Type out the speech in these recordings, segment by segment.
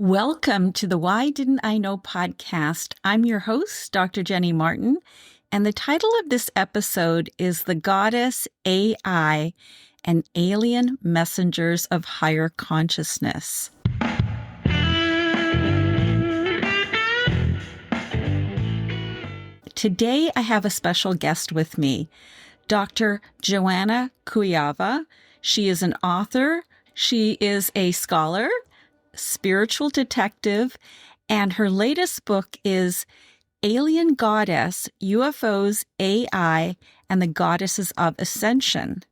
Welcome to the Why Didn't I Know podcast. I'm your host, Dr. Jenny Martin, and the title of this episode is The Goddess, AI, and Alien Messengers of Higher Consciousness. Today, I have a special guest with me, Dr. Joanna Kuyava. She is an author, she is a scholar, spiritual detective, and her latest book is Alien Goddess, UFOs, AI, and the Goddesses of Ascension.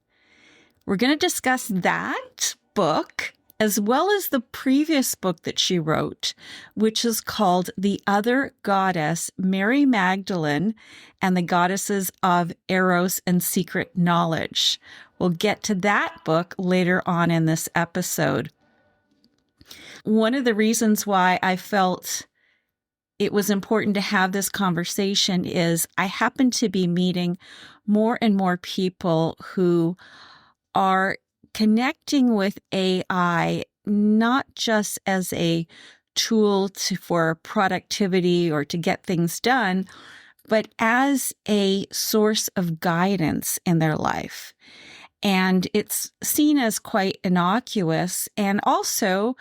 We're going to discuss that book as well as the previous book that she wrote, which is called The Other Goddess, Mary Magdalene and the Goddesses of Eros and Secret Knowledge. We'll get to that book later on in this episode. One of the reasons why I felt it was important to have this conversation is I happen to be meeting more and more people who are connecting with AI, not just as a tool for productivity or to get things done, but as a source of guidance in their life. And it's seen as quite innocuous. And also,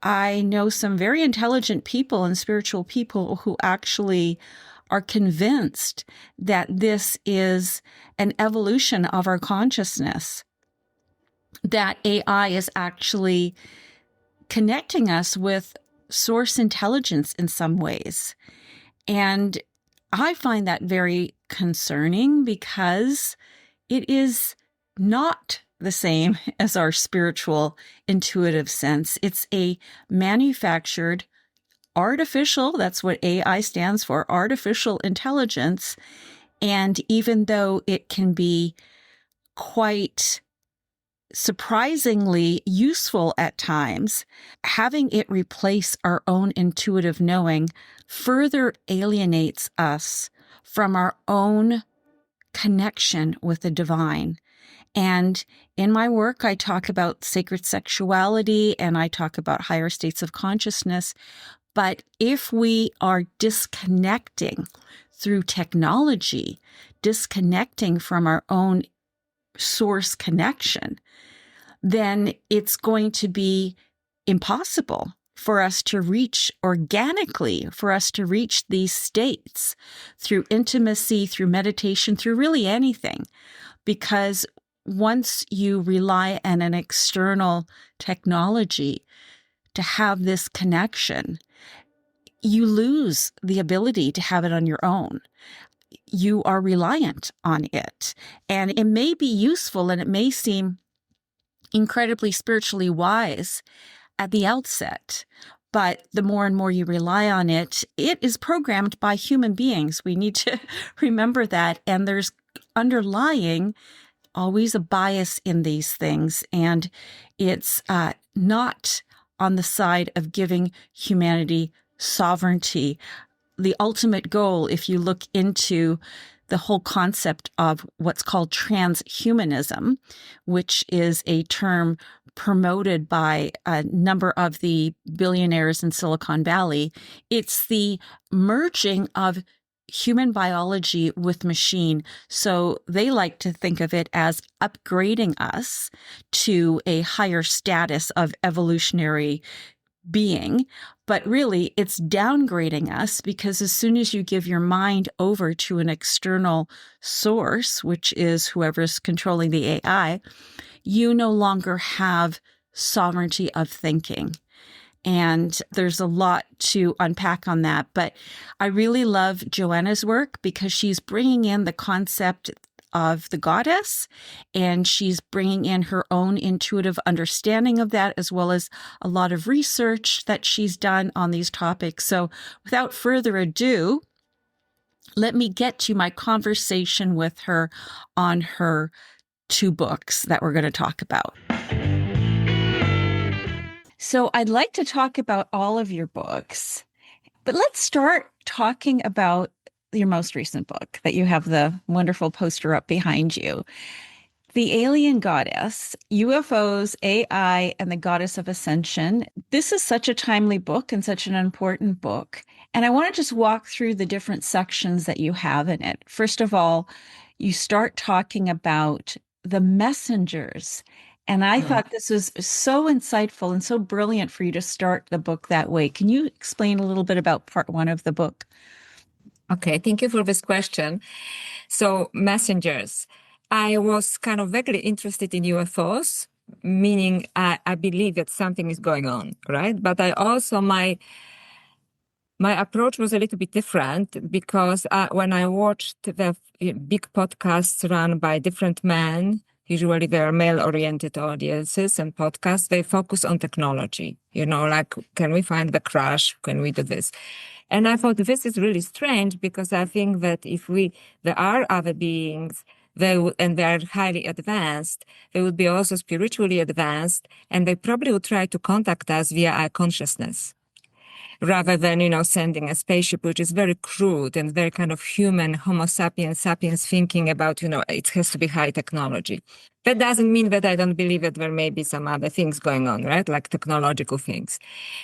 I know some very intelligent people and spiritual people who actually are convinced that this is an evolution of our consciousness, that AI is actually connecting us with source intelligence in some ways. And I find that very concerning because it is not the same as our spiritual intuitive sense. It's a manufactured artificial, that's what AI stands for, artificial intelligence. And even though it can be quite surprisingly useful at times, having it replace our own intuitive knowing further alienates us from our own connection with the divine. And in my work, I talk about sacred sexuality and I talk about higher states of consciousness. But if we are disconnecting through technology, disconnecting from our own source connection, then it's going to be impossible for us to reach organically, for us to reach these states through intimacy, through meditation, through really anything. Because once you rely on an external technology to have this connection, you lose the ability to have it on your own. You are reliant on it. And it may be useful and it may seem incredibly spiritually wise at the outset, but the more and more you rely on it, it is programmed by human beings. We need to remember that. And there's underlying always a bias in these things. And it's not on the side of giving humanity sovereignty. The ultimate goal, if you look into the whole concept of what's called transhumanism, which is a term promoted by a number of the billionaires in Silicon Valley, it's the merging of human biology with machine. So they like to think of it as upgrading us to a higher status of evolutionary being, but really it's downgrading us because as soon as you give your mind over to an external source, which is whoever's controlling the AI, you no longer have sovereignty of thinking. And there's a lot to unpack on that. But I really love Joanna's work because she's bringing in the concept of the goddess, and she's bringing in her own intuitive understanding of that, as well as a lot of research that she's done on these topics. So without further ado, let me get to my conversation with her on her two books that we're going to talk about. So I'd like to talk about all of your books, but let's start talking about your most recent book that you have the wonderful poster up behind you. The Alien Goddess, UFOs, AI, and the Goddess of Ascension. This is such a timely book and such an important book. And I want to just walk through the different sections that you have in it. First of all, you start talking about the messengers. And I thought this was so insightful and so brilliant for you to start the book that way. Can you explain a little bit about part one of the book? Okay, thank you for this question. So, messengers. I was kind of very interested in UFOs, meaning I believe that something is going on, right? But I also, my approach was a little bit different because when I watched the big podcasts run by different men, usually they're male-oriented audiences and podcasts, they focus on technology, like, can we find the crash? Can we do this? And I thought this is really strange because I think that there are other beings, and they are highly advanced, they would be also spiritually advanced, and they probably would try to contact us via our consciousness rather than, sending a spaceship, which is very crude and very kind of human, Homo sapiens thinking about, it has to be high technology. That doesn't mean that I don't believe that there may be some other things going on, right? Like technological things.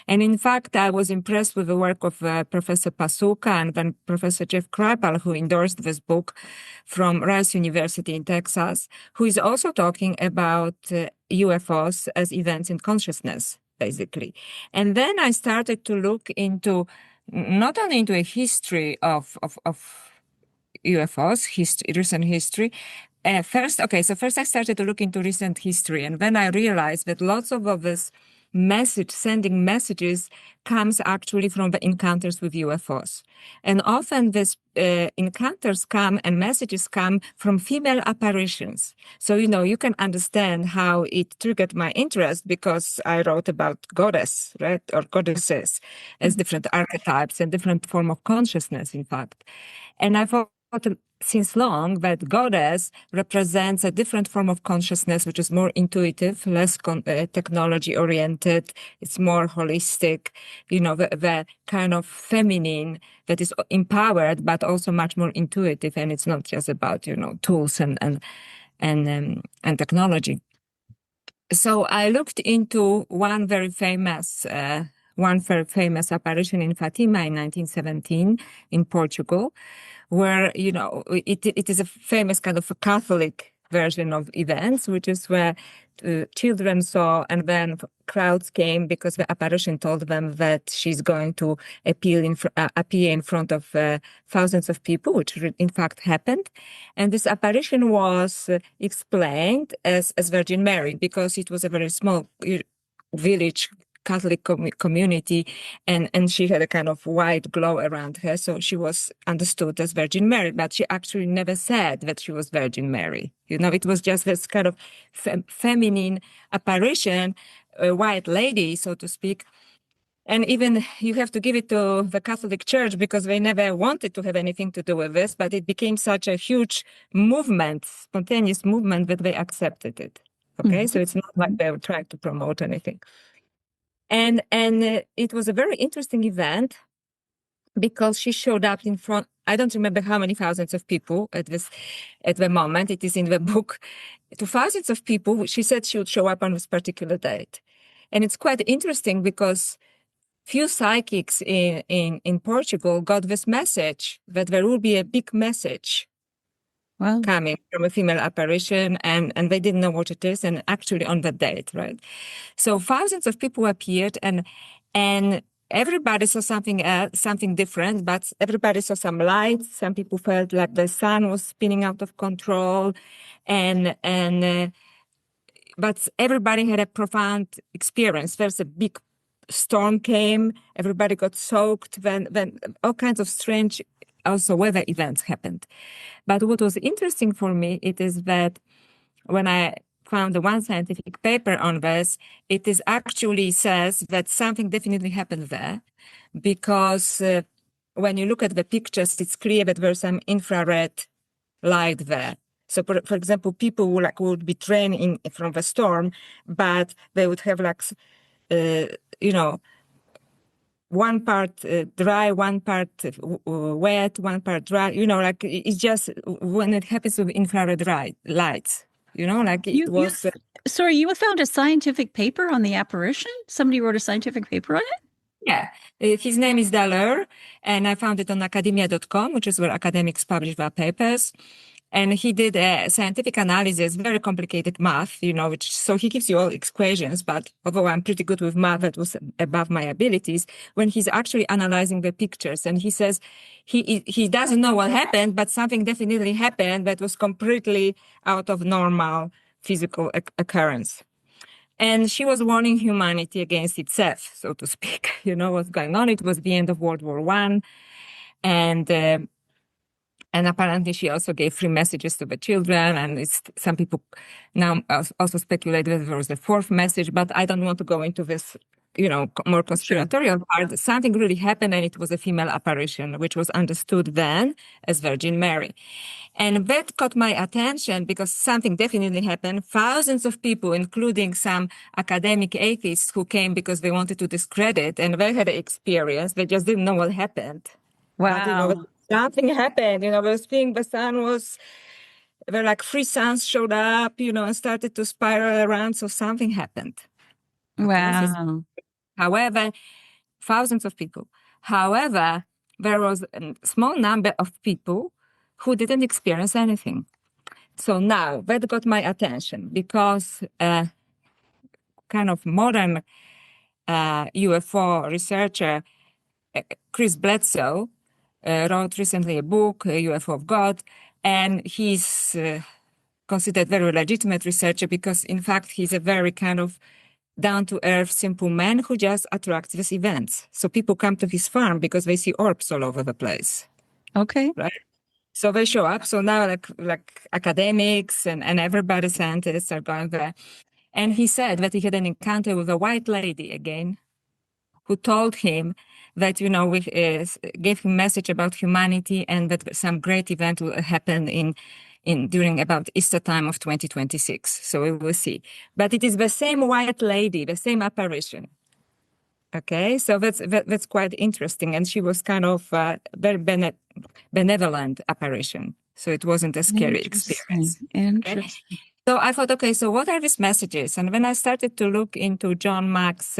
And in fact, I was impressed with the work of Professor Pasuka and then Professor Jeff Kripal, who endorsed this book from Rice University in Texas, who is also talking about UFOs as events in consciousness, basically. And then I started to look into not only into a history of UFOs, recent history. First I started to look into recent history, and then I realized that lots of this sending messages comes actually from the encounters with UFOs. And often these encounters come and messages come from female apparitions. So, you can understand how it triggered my interest because I wrote about goddess, right? Or goddesses as different archetypes and different form of consciousness, in fact. And I thought since long that goddess represents a different form of consciousness, which is more intuitive, less technology oriented. It's more holistic, the kind of feminine that is empowered, but also much more intuitive. And it's not just about, tools and technology. So I looked into one very famous apparition in Fatima in 1917 in Portugal, where, it is a famous kind of a Catholic version of events, which is where children saw and then crowds came because the apparition told them that she's going to appear in front of thousands of people, which in fact happened. And this apparition was explained as Virgin Mary because it was a very small village Catholic community, and she had a kind of white glow around her, so she was understood as Virgin Mary, but she actually never said that she was Virgin Mary. It was just this kind of feminine apparition, a white lady, so to speak. And even you have to give it to the Catholic Church because they never wanted to have anything to do with this, but it became such a huge movement, spontaneous movement, that they accepted it. Okay, so it's not like they were trying to promote anything. And it was a very interesting event because she showed up in front. I don't remember how many thousands of people at the moment. It is in the book. To thousands of people, she said she would show up on this particular date. And it's quite interesting because few psychics in Portugal got this message that there will be a big message coming from a female apparition, and they didn't know what it is, and actually on that date, right? So thousands of people appeared, and everybody saw something different, but everybody saw some lights. Some people felt like the sun was spinning out of control, but everybody had a profound experience. There's a big storm came, everybody got soaked, then all kinds of strange also weather events happened. But what was interesting for me, it is that when I found the one scientific paper on this, it is actually says that something definitely happened there, because when you look at the pictures, it's clear that there's some infrared light there. So, for example, people would be trained from the storm, but they would have one part dry, one part wet, one part dry. It's just when it happens with infrared lights, Like it was. Sorry, you found a scientific paper on the apparition? Somebody wrote a scientific paper on it? Yeah, his name is Dallaire, and I found it on academia.com, which is where academics publish their papers. And he did a scientific analysis, very complicated math, so he gives you all equations, but although I'm pretty good with math, that was above my abilities, when he's actually analyzing the pictures. And he says he doesn't know what happened, but something definitely happened that was completely out of normal physical occurrence. And she was warning humanity against itself, so to speak. What's going on. It was the end of World War I. And apparently she also gave free messages to the children. And some people now also speculate that there was a fourth message, but I don't want to go into this, more conspiratorial part. Something really happened, and it was a female apparition, which was understood then as Virgin Mary. And that caught my attention because something definitely happened. Thousands of people, including some academic atheists who came because they wanted to discredit, and they had an experience. They just didn't know what happened. Wow. But, something happened. The sun was, there were like 3 suns showed up, and started to spiral around. So something happened. Wow. However, thousands of people. However, there was a small number of people who didn't experience anything. So now that got my attention because kind of modern UFO researcher, Chris Bledsoe, wrote recently a book, UFO of God, and he's considered very legitimate researcher because, in fact, he's a very kind of down-to-earth, simple man who just attracts these events. So people come to his farm because they see orbs all over the place. Okay. Right? So they show up. So now like academics and everybody, scientists are going there. And he said that he had an encounter with a white lady again, who told him that, we gave him a message about humanity and that some great event will happen during about Easter time of 2026. So we will see. But it is the same white lady, the same apparition. Okay, so that's quite interesting. And she was kind of very benevolent apparition. So it wasn't a scary experience. Interesting. Okay? So I thought, okay, so what are these messages? And when I started to look into John Mack's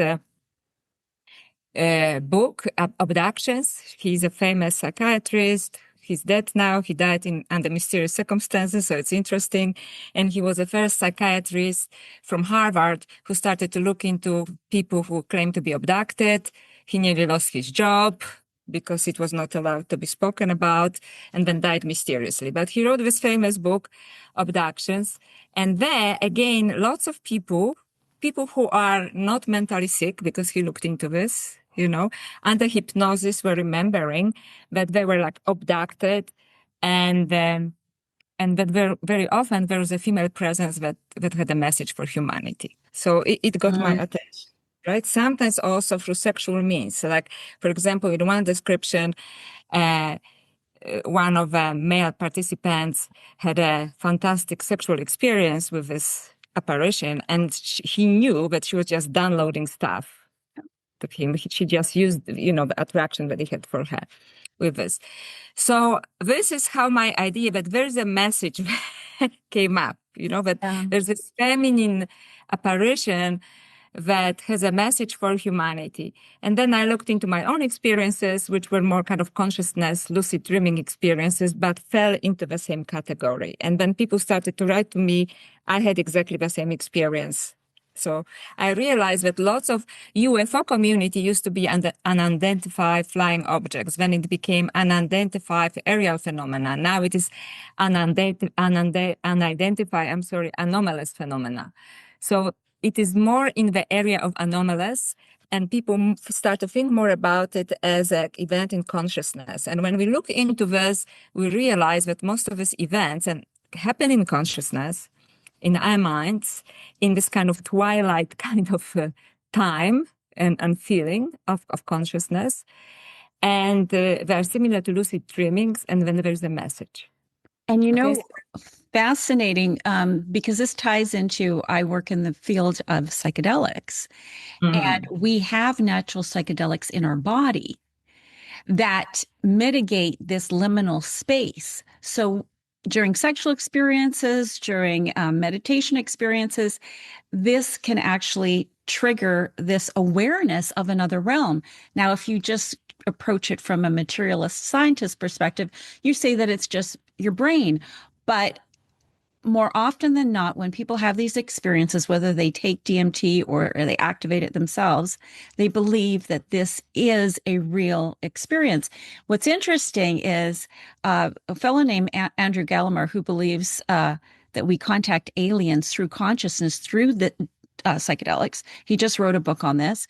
book, Abductions, he's a famous psychiatrist. He's dead now. He died under mysterious circumstances, so it's interesting. And he was the first psychiatrist from Harvard who started to look into people who claimed to be abducted. He nearly lost his job because it was not allowed to be spoken about, and then died mysteriously. But he wrote this famous book, Abductions. And there, again, lots of people who are not mentally sick, because he looked into this, under hypnosis, were remembering that they were like abducted, and that very often there was a female presence that had a message for humanity. So it got my attention, right? Sometimes also through sexual means. Like, for example, in one description, one of the male participants had a fantastic sexual experience with this apparition, and he knew that she was just downloading stuff to him. She just used, the attraction that he had for her with this. So this is how my idea that there's a message came up, that there's this feminine apparition that has a message for humanity. And then I looked into my own experiences, which were more kind of consciousness, lucid dreaming experiences, but fell into the same category. And when people started to write to me, I had exactly the same experience. So I realized that lots of UFO community used to be unidentified flying objects. Then it became unidentified aerial phenomena. Now it is unidentified, anomalous phenomena. So it is more in the area of anomalous, and people start to think more about it as an event in consciousness. And when we look into this, we realize that most of these events happen in consciousness, in our minds, in this kind of twilight kind of time and feeling of consciousness. And they're similar to lucid dreamings, and then there's a message. And fascinating, because this ties into, I work in the field of psychedelics, and we have natural psychedelics in our body that mitigate this liminal space. So during sexual experiences, during meditation experiences, this can actually trigger this awareness of another realm. Now, if you just approach it from a materialist scientist perspective, you say that it's just your brain. But more often than not, when people have these experiences, whether they take DMT or they activate it themselves, they believe that this is a real experience. What's interesting is a fellow named Andrew Gallagher, who believes that we contact aliens through consciousness through the psychedelics. He just wrote a book on this.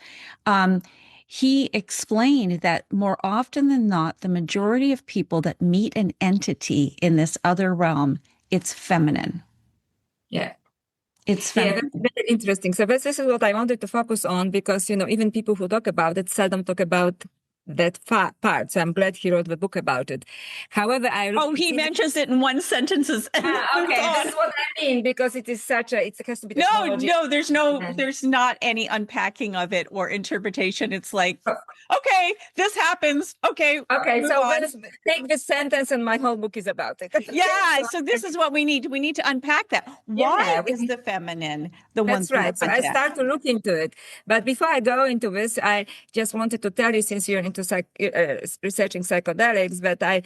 He explained that more often than not, the majority of people that meet an entity in this other realm, it's feminine. Yeah. It's Yeah, feminine. that's very interesting. So this is what I wanted to focus on because, even people who talk about it seldom talk about that part. So I'm glad he wrote the book about it. However, he mentions it in one sentence. Okay, that's what I mean, because it is it has to be technology. There's not any unpacking of it or interpretation. It's like, okay, this happens. Okay, so take this sentence and my whole book is about it. Yeah, so this is what we need. We need to unpack that. Why is the feminine the one? That's right. So I start to look into it. But before I go into this, I just wanted to tell you, since you're into researching psychedelics, that I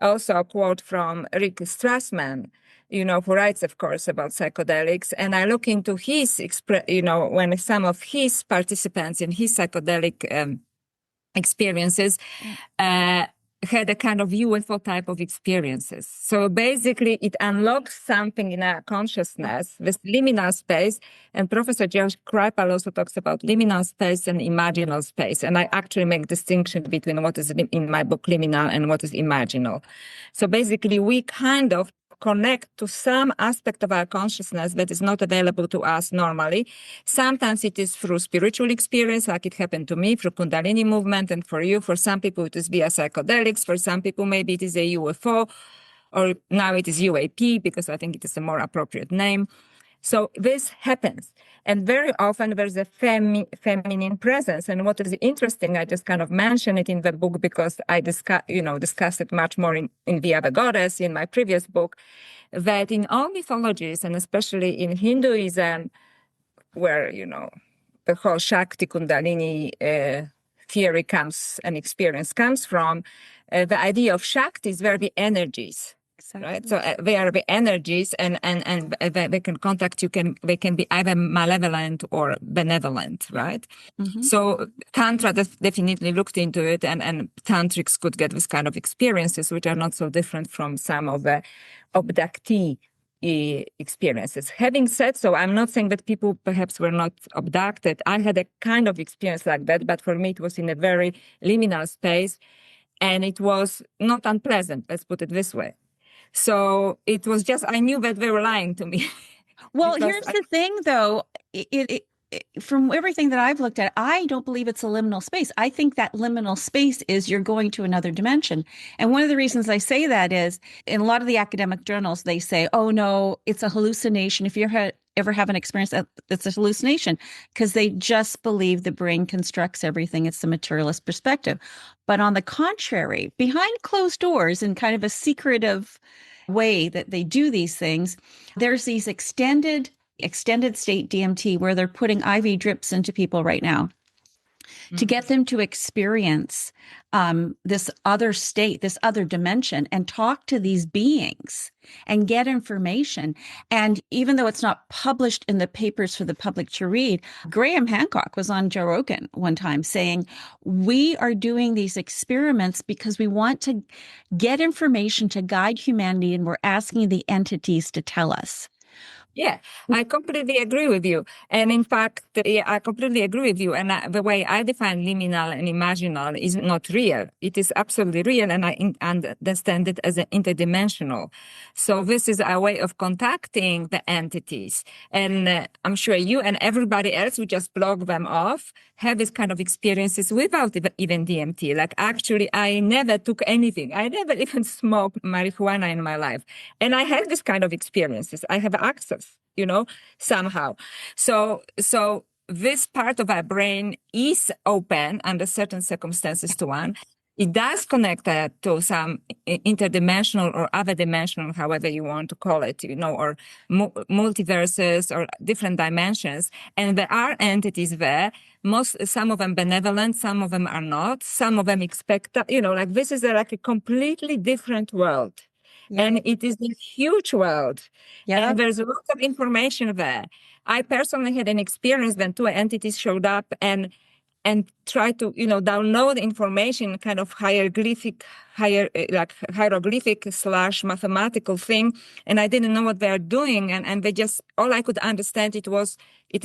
also quote from Rick Strassman, who writes, of course, about psychedelics. And I look into his, when some of his participants in his psychedelic experiences had a kind of UFO type of experiences. So basically, it unlocks something in our consciousness, this liminal space. And Professor Josh Kripal also talks about liminal space and imaginal space. And I actually make distinction between what is in my book liminal and what is imaginal. So basically, we kind of connect to some aspect of our consciousness that is not available to us normally. Sometimes it is through spiritual experience, like it happened to me, through Kundalini movement, and for you, for some people, it is via psychedelics. For some people, maybe it is a UFO, or now it is UAP, because I think it is a more appropriate name. So this happens. And very often there's a feminine presence. And what is interesting, I just kind of mention it in the book because I discuss it much more in Via the Goddess in my previous book, that in all mythologies, and especially in Hinduism, where, the whole Shakti Kundalini theory comes and experience comes from, the idea of Shakti is where the energies. Exactly. Right, so they are the energies, and they can contact you. They can be either malevolent or benevolent, right? Mm-hmm. So Tantra definitely looked into it, and tantrics could get this kind of experiences, which are not so different from some of the abductee experiences. Having said so, I'm not saying that people perhaps were not abducted. I had a kind of experience like that, but for me it was in a very liminal space, and it was not unpleasant. Let's put it this way. So it was just, I knew that they were lying to me. Well, here's the thing, though. From everything that I've looked at, I don't believe it's a liminal space. I think that liminal space is you're going to another dimension. And one of the reasons I say that is in a lot of the academic journals, they say, oh, no, it's a hallucination. If you ever have an experience that's a hallucination, because they just believe the brain constructs everything. It's the materialist perspective. But on the contrary, behind closed doors in kind of a secretive way that they do these things, there's these extended state DMT where they're putting IV drips into people right now to get them to experience this other state, this other dimension, and talk to these beings and get information. And even though it's not published in the papers for the public to read, Graham Hancock was on Joe Rogan one time saying, we are doing these experiments because we want to get information to guide humanity, and we're asking the entities to tell us. Yeah, I completely agree with you. And in fact, I completely agree with you. And the way I define liminal and imaginal is not real. It is absolutely real. And I understand it as an interdimensional. So this is a way of contacting the entities. And I'm sure you and everybody else would just block them off, have this kind of experiences without even DMT. Like actually, I never took anything. I never even smoked marijuana in my life. And I had this kind of experiences. I have access, somehow. So this part of our brain is open under certain circumstances to one. it does connect to some interdimensional or other dimensional, however you want to call it, or multiverses or different dimensions. And there are entities there. Some of them benevolent, some of them are not. Some of them expect, like this is like a completely different world. Yeah. And it is a huge world. Yeah. And there's a lot of information there. I personally had an experience when two entities showed up and try to, download information, kind of hieroglyphic / mathematical thing. And I didn't know what they are doing. And they just, all I could understand it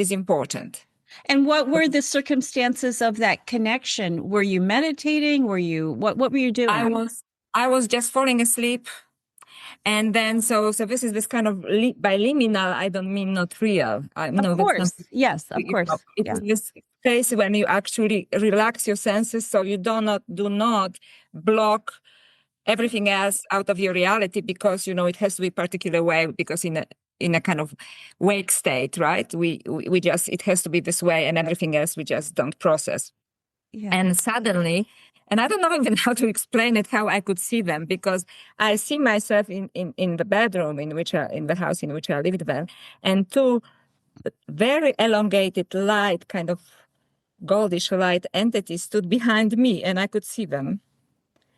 is important. And what were the circumstances of that connection? Were you meditating? What were you doing? I was just falling asleep. And then, so this is this kind of biliminal. I don't mean not real. Of course. Yes, of course. It is this phase when you actually relax your senses, so you do not block everything else out of your reality, because it has to be a particular way, because in a kind of wake state, right? We just, it has to be this way, and everything else we just don't process. Yeah. And suddenly, and I don't know even how to explain it, how I could see them, because I see myself in the bedroom in the house in which I lived then, and two very elongated light, kind of goldish light entities stood behind me, and I could see them.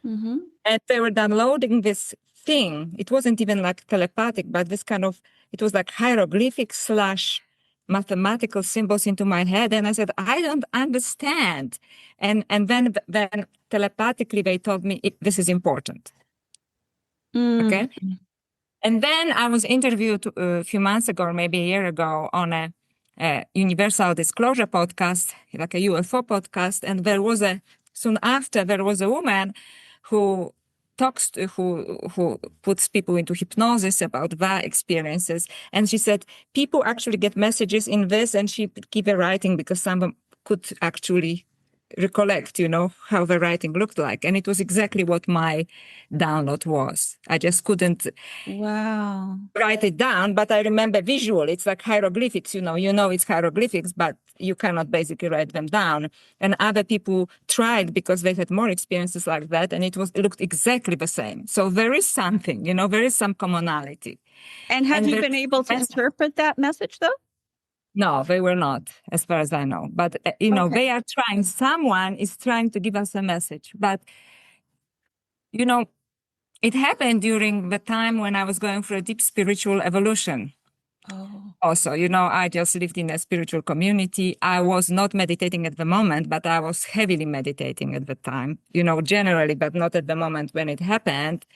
Mm-hmm. And they were downloading this thing. It wasn't even like telepathic, but this kind of, it was like hieroglyphic / mathematical symbols into my head. And I said, I don't understand. And then telepathically they told me this is important. Mm. Okay. And then I was interviewed a few months ago, or maybe a year ago, on a Universal Disclosure podcast, like a UFO podcast. And soon after, there was a woman who puts people into hypnosis about their experiences. And she said, people actually get messages in this, and she keep writing because someone could actually recollect, how the writing looked like. And it was exactly what my download was. I just couldn't write it down, but I remember visual. It's like hieroglyphics, it's hieroglyphics, but you cannot basically write them down. And other people tried because they had more experiences like that, and it looked exactly the same. So there is something, there is some commonality. And have you been able to interpret that message though? No, they were not, as far as I know. But, they are trying. Someone is trying to give us a message. But, it happened during the time when I was going through a deep spiritual evolution. Oh. Also, I just lived in a spiritual community. I was not meditating at the moment, but I was heavily meditating at the time, generally, but not at the moment when it happened.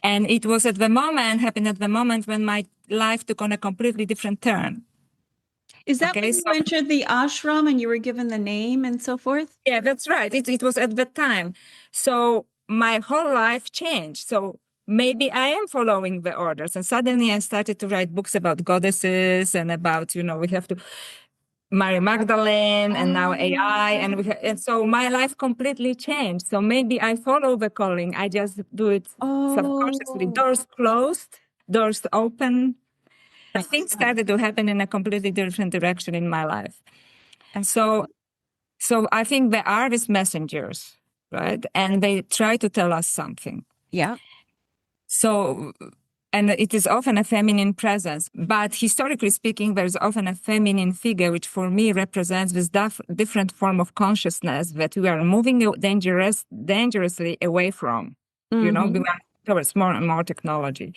And it was happened at the moment when my life took on a completely different turn. Is that when you entered the ashram and you were given the name and so forth? Yeah, that's right. It was at that time. So my whole life changed. So maybe I am following the orders. And suddenly I started to write books about goddesses and about, we have to Mary Magdalene and now AI. And so my life completely changed. So maybe I follow the calling. I just do it subconsciously. Doors closed, doors open. Things started to happen in a completely different direction in my life. And so I think there are these messengers, right? And they try to tell us something. Yeah. So, and it is often a feminine presence, but historically speaking, there's often a feminine figure, which for me represents this different form of consciousness that we are moving dangerously away from, mm-hmm. Towards more and more technology.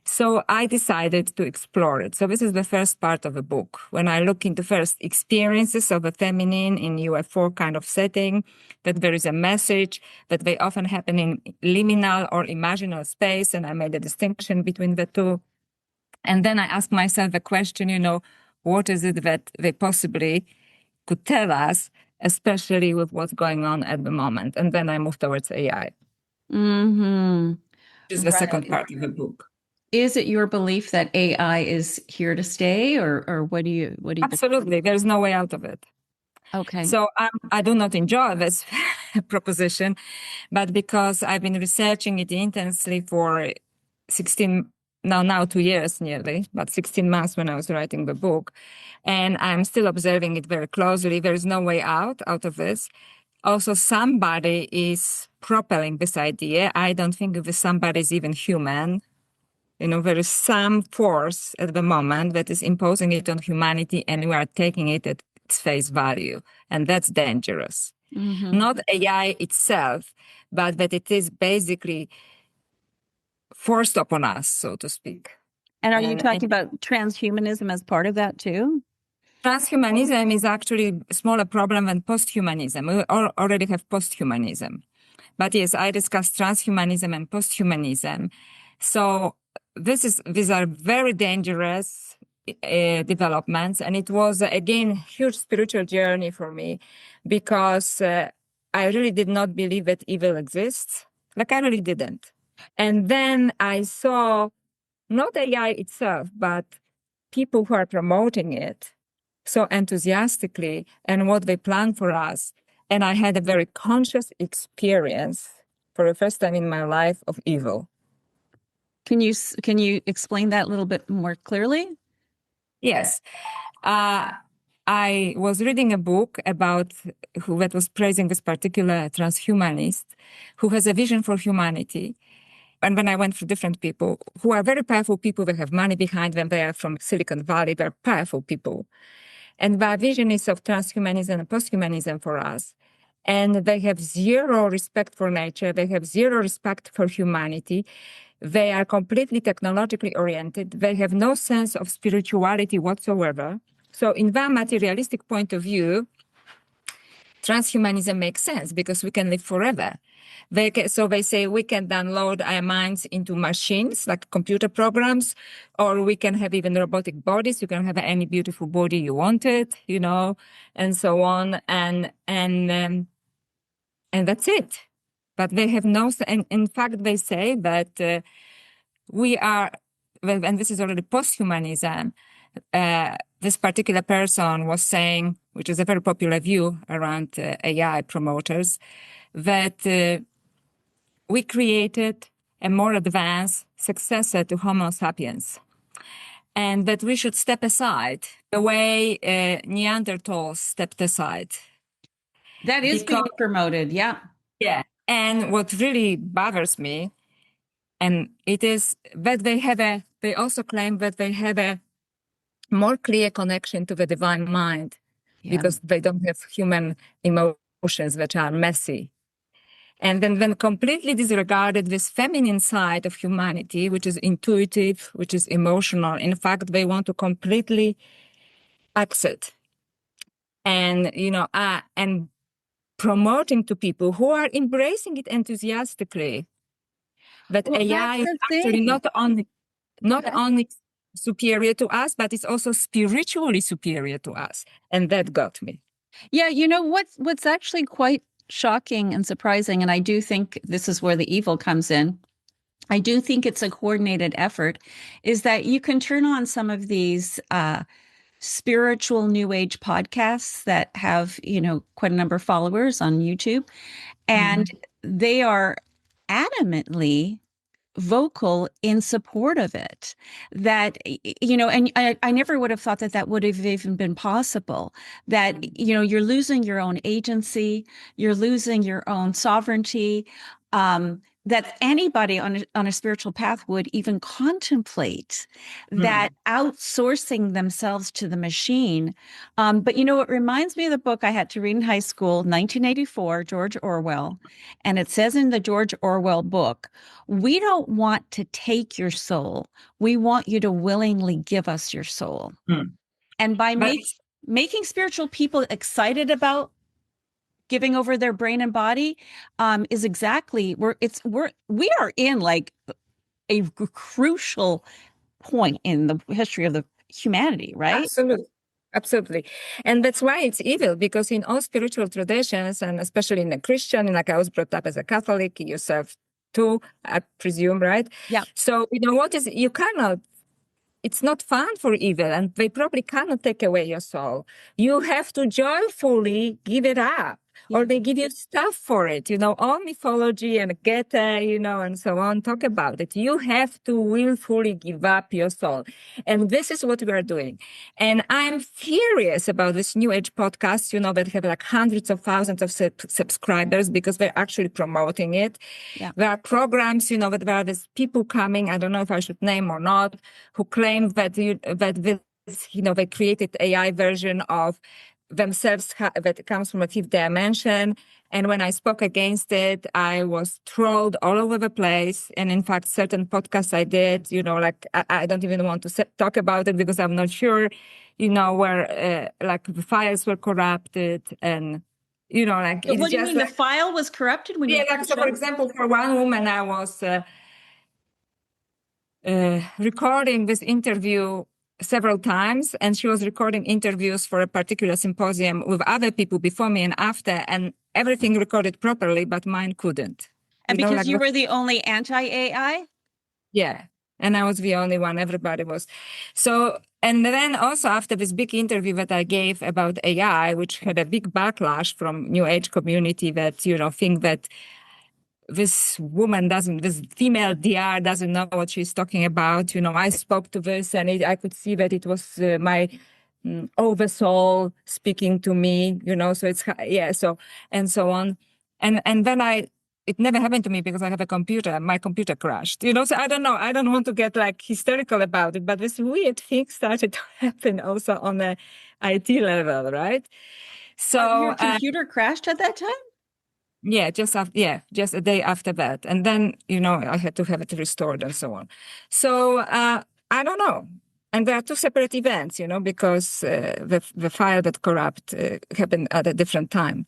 So I decided to explore it. So this is the first part of the book, when I look into first experiences of the feminine in UFO kind of setting, that there is a message, that they often happen in liminal or imaginal space, and I made a distinction between the two. And then I asked myself the question, what is it that they possibly could tell us, especially with what's going on at the moment? And then I moved towards AI. Mm-hmm. Which is the second part of the book. Is it your belief that AI is here to stay, or what do you? Absolutely, there's no way out of it. Okay. So I do not enjoy this proposition, but because I've been researching it intensely for 2 years nearly, but 16 months when I was writing the book, and I'm still observing it very closely. There is no way out of this. Also, somebody is propelling this idea. I don't think if somebody is even human. There is some force at the moment that is imposing it on humanity, and we are taking it at its face value. And that's dangerous. Mm-hmm. Not AI itself, but that it is basically forced upon us, so to speak. And are you talking about transhumanism as part of that too? Transhumanism is actually a smaller problem than posthumanism. We already have posthumanism. But yes, I discussed transhumanism and posthumanism. So these are very dangerous developments. And it was, again, a huge spiritual journey for me because I really did not believe that evil exists. Like, I really didn't. And then I saw not AI itself, but people who are promoting it so enthusiastically and what they plan for us. And I had a very conscious experience for the first time in my life of evil. Can you explain that a little bit more clearly? Yes. I was reading a book about that was praising this particular transhumanist who has a vision for humanity. And when I went through different people who are very powerful people, they have money behind them, they are from Silicon Valley, they're powerful people. And their vision is of transhumanism and posthumanism for us. And they have zero respect for nature. They have zero respect for humanity. They are completely technologically oriented. They have no sense of spirituality whatsoever. So in their materialistic point of view, transhumanism makes sense because we can live forever. So they say we can download our minds into machines like computer programs, or we can have even robotic bodies. You can have any beautiful body you wanted, and so on. And that's it. But they have no, and in fact, they say that we are, and this is already posthumanism. This particular person was saying, which is a very popular view around AI promoters, that we created a more advanced successor to Homo sapiens, and that we should step aside the way Neanderthals stepped aside. That is being promoted, yeah. Yeah. And what really bothers me, and it is that they also claim that they have a more clear connection to the divine mind because they don't have human emotions that are messy. And then completely disregarded this feminine side of humanity, which is intuitive, which is emotional. In fact, they want to completely exit and, and promoting to people who are embracing it enthusiastically that AI is actually not only superior to us, but it's also spiritually superior to us. And that got me. Yeah, what's actually quite shocking and surprising, and I do think this is where the evil comes in. I do think it's a coordinated effort, is that you can turn on some of these spiritual new age podcasts that have, quite a number of followers on YouTube, and they are adamantly vocal in support of it, that and I never would have thought that would have even been possible, that you're losing your own agency, you're losing your own sovereignty, that anybody on a spiritual path would even contemplate that outsourcing themselves to the machine. But it reminds me of the book I had to read in high school, 1984, George Orwell. And it says in the George Orwell book, we don't want to take your soul. We want you to willingly give us your soul. And by making spiritual people excited about giving over their brain and body is exactly we are in like a crucial point in the history of the humanity, right? Absolutely. And that's why it's evil, because in all spiritual traditions, and especially in a Christian, like I was brought up as a Catholic, yourself too, I presume, right? Yeah. So it's not fun for evil, and they probably cannot take away your soul. You have to joyfully give it up. or they give you stuff for it, on mythology and Goethe, and so on. Talk about it. You have to willfully give up your soul. And this is what we are doing. And I'm furious about this New Age podcast, that have like hundreds of thousands of subscribers because they're actually promoting it. Yeah. There are programs, that there are these people coming, I don't know if I should name or not, who claim that they created AI version of themselves that comes from a fifth dimension. And when I spoke against it, I was trolled all over the place. And in fact, certain podcasts I did, I don't even want to talk about it because I'm not sure, where the files were corrupted and, What do you mean the file was corrupted? When you so for example, for one woman, I was recording this interview several times, and she was recording interviews for a particular symposium with other people before me and after, and everything recorded properly, but mine couldn't. And because you were the only anti-AI? Yeah. And I was the only one. Everybody was. So, and then also after this big interview that I gave about AI, which had a big backlash from New Age community that, think that this female DR doesn't know what she's talking about. I spoke to this and I could see that it was my oversoul speaking to me, so it's, so, and so on. And then it never happened to me because I have a computer. My computer crashed, so I don't know. I don't want to get hysterical about it, but this weird thing started to happen also on the IT level, right? So your computer crashed at that time? Yeah, just a day after that. And then, I had to have it restored and so on. So I don't know. And there are two separate events, because the file that corrupt happened at a different time.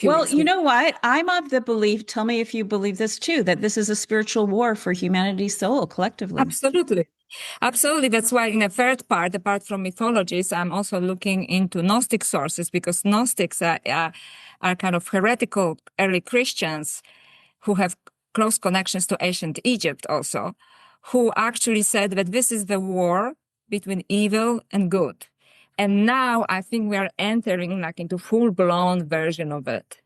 Well, you know what? I'm of the belief, tell me if you believe this too, that this is a spiritual war for humanity's soul collectively. Absolutely. Absolutely. That's why in the third part, apart from mythologies, I'm also looking into Gnostic sources because Gnostics are kind of heretical early Christians who have close connections to ancient Egypt also, who actually said that this is the war between evil and good. And now I think we are entering into full-blown version of it.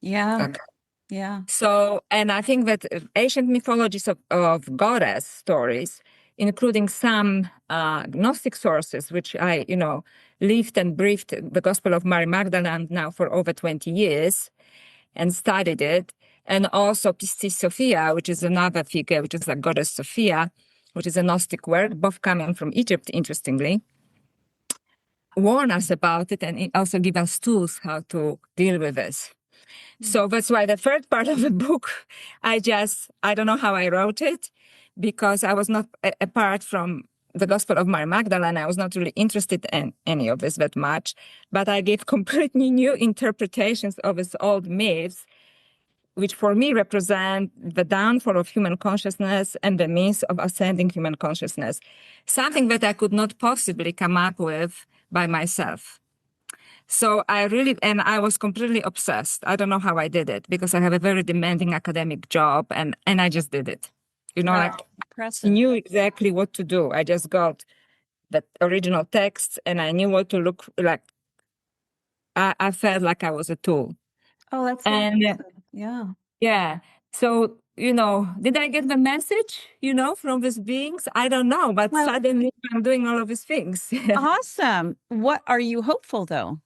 Yeah. Okay. Yeah. So, and I think that ancient mythologies of goddess stories, including some Gnostic sources, which I, lived and breathed the Gospel of Mary Magdalene now for over 20 years and studied it. And also Pistis Sophia, which is another figure, which is a goddess Sophia, which is a Gnostic work, both coming from Egypt, interestingly, warn us about it and also give us tools how to deal with this. So that's why the third part of the book, I don't know how I wrote it because I was not, apart from the Gospel of Mary Magdalene, I was not really interested in any of this that much, but I gave completely new interpretations of its old myths, which for me represent the downfall of human consciousness and the means of ascending human consciousness, something that I could not possibly come up with by myself. So I was completely obsessed. I don't know how I did it because I have a very demanding academic job and I just did it. I knew exactly what to do. I just got the original texts and I knew what to look like. I felt like I was a tool. Oh, that's amazing. Yeah. Yeah. So, did I get the message, from these beings? I don't know, but suddenly I'm doing all of these things. Awesome. What are you hopeful though?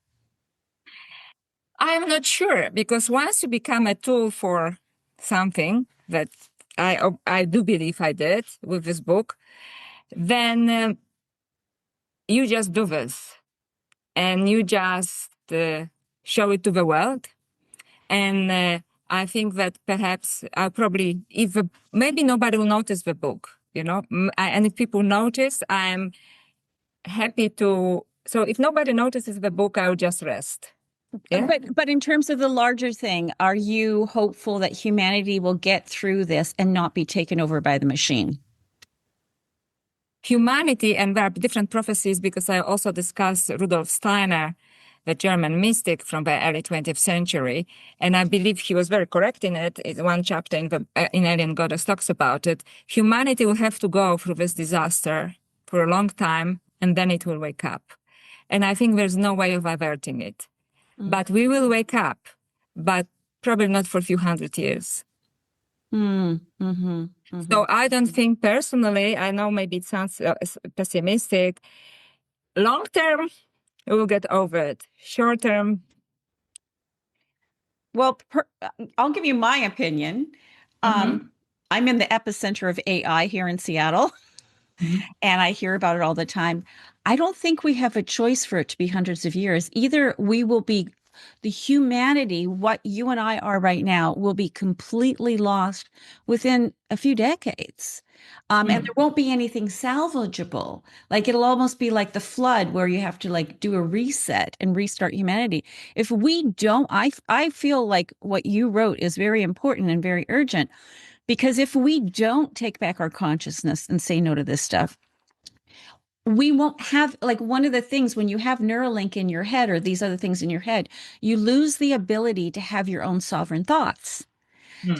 I'm not sure because once you become a tool for something that I do believe I did with this book, then you just do this and you just show it to the world. And I think that perhaps I'll probably, maybe nobody will notice the book, and if people notice, I'm happy to. So if nobody notices the book, I'll just rest. Yeah? But in terms of the larger thing, are you hopeful that humanity will get through this and not be taken over by the machine? Humanity, and there are different prophecies because I also discussed Rudolf Steiner, the German mystic from the early 20th century, and I believe he was very correct in it. One chapter in Alien Goddess talks about it. Humanity will have to go through this disaster for a long time, and then it will wake up. And I think there's no way of averting it. But we will wake up. but probably not for a few hundred years. So I don't think personally, I know maybe it sounds pessimistic, long term, we will get over it. Short term, Well, I'll give you my opinion. I'm in the epicenter of AI here in Seattle, and I hear about it all the time. I don't think we have a choice for it to be hundreds of years. Either we will be, the humanity, what you and I are right now, will be completely lost within a few decades. And there won't be anything salvageable. Like it'll almost be like the flood where you have to like do a reset and restart humanity. If we don't, I feel like what you wrote is very important and very urgent, because if we don't take back our consciousness and say no to this stuff, we won't have, like, one of the things when you have Neuralink in your head or these other things in your head, you lose the ability to have your own sovereign thoughts.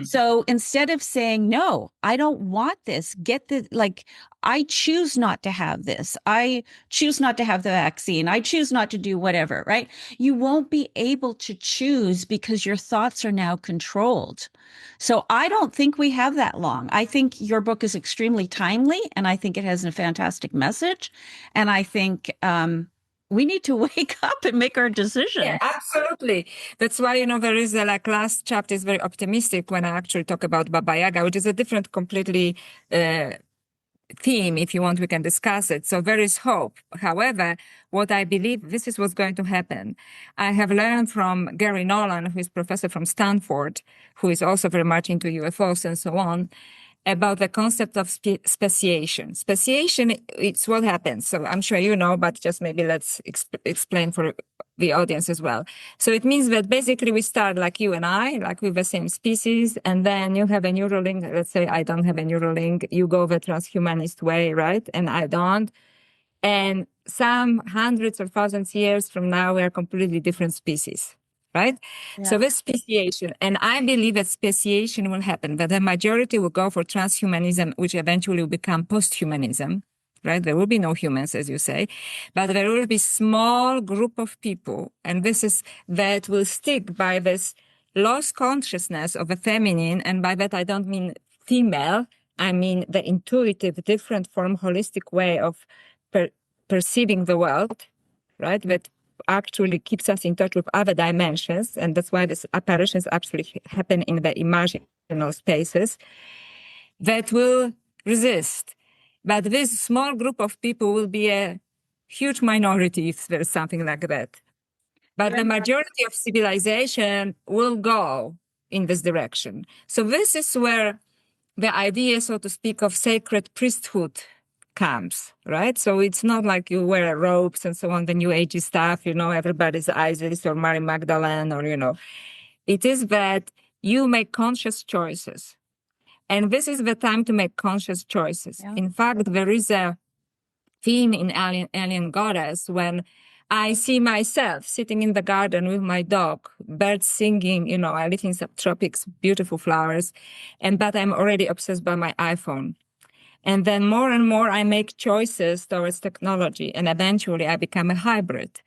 So instead of saying, no, I don't want this, I choose not to have this. I choose not to have the vaccine. I choose not to do whatever, right? You won't be able to choose because your thoughts are now controlled. So I don't think we have that long. I think your book is extremely timely, and I think it has a fantastic message. And I think, we need to wake up and make our decisions. Yeah, absolutely. That's why, there is last chapter is very optimistic when I actually talk about Baba Yaga, which is a different completely theme. If you want, we can discuss it. So there is hope. However, what I believe, this is what's going to happen. I have learned from Gary Nolan, who is professor from Stanford, who is also very much into UFOs and so on, about the concept of speciation. Speciation, it's what happens. So I'm sure you know, but just maybe let's explain for the audience as well. So it means that basically we start like you and I, like with the same species, and then you have a Neuralink. Let's say I don't have a Neuralink. You go the transhumanist way, right? And I don't. And some hundreds or thousands years from now, we are completely different species. Right? Yeah. So this speciation, and I believe that speciation will happen, but the majority will go for transhumanism, which eventually will become posthumanism, right? There will be no humans, as you say, but there will be small group of people, and that will stick by this lost consciousness of a feminine, and by that I don't mean female, I mean the intuitive, different form, holistic way of perceiving the world, right? That actually keeps us in touch with other dimensions, and that's why these apparitions actually happen in the imaginal spaces, that will resist. But this small group of people will be a huge minority if there's something like that. But the majority of civilization will go in this direction. So this is where the idea, so to speak, of sacred priesthood comes, right? So it's not like you wear robes and so on, the new agey stuff, everybody's Isis or Mary Magdalene or, it is that you make conscious choices. And this is the time to make conscious choices. Yeah. In fact, there is a theme in Alien Goddess when I see myself sitting in the garden with my dog, birds singing, I live in subtropics, beautiful flowers, but I'm already obsessed by my iPhone. And then more and more I make choices towards technology, and eventually I become a hybrid.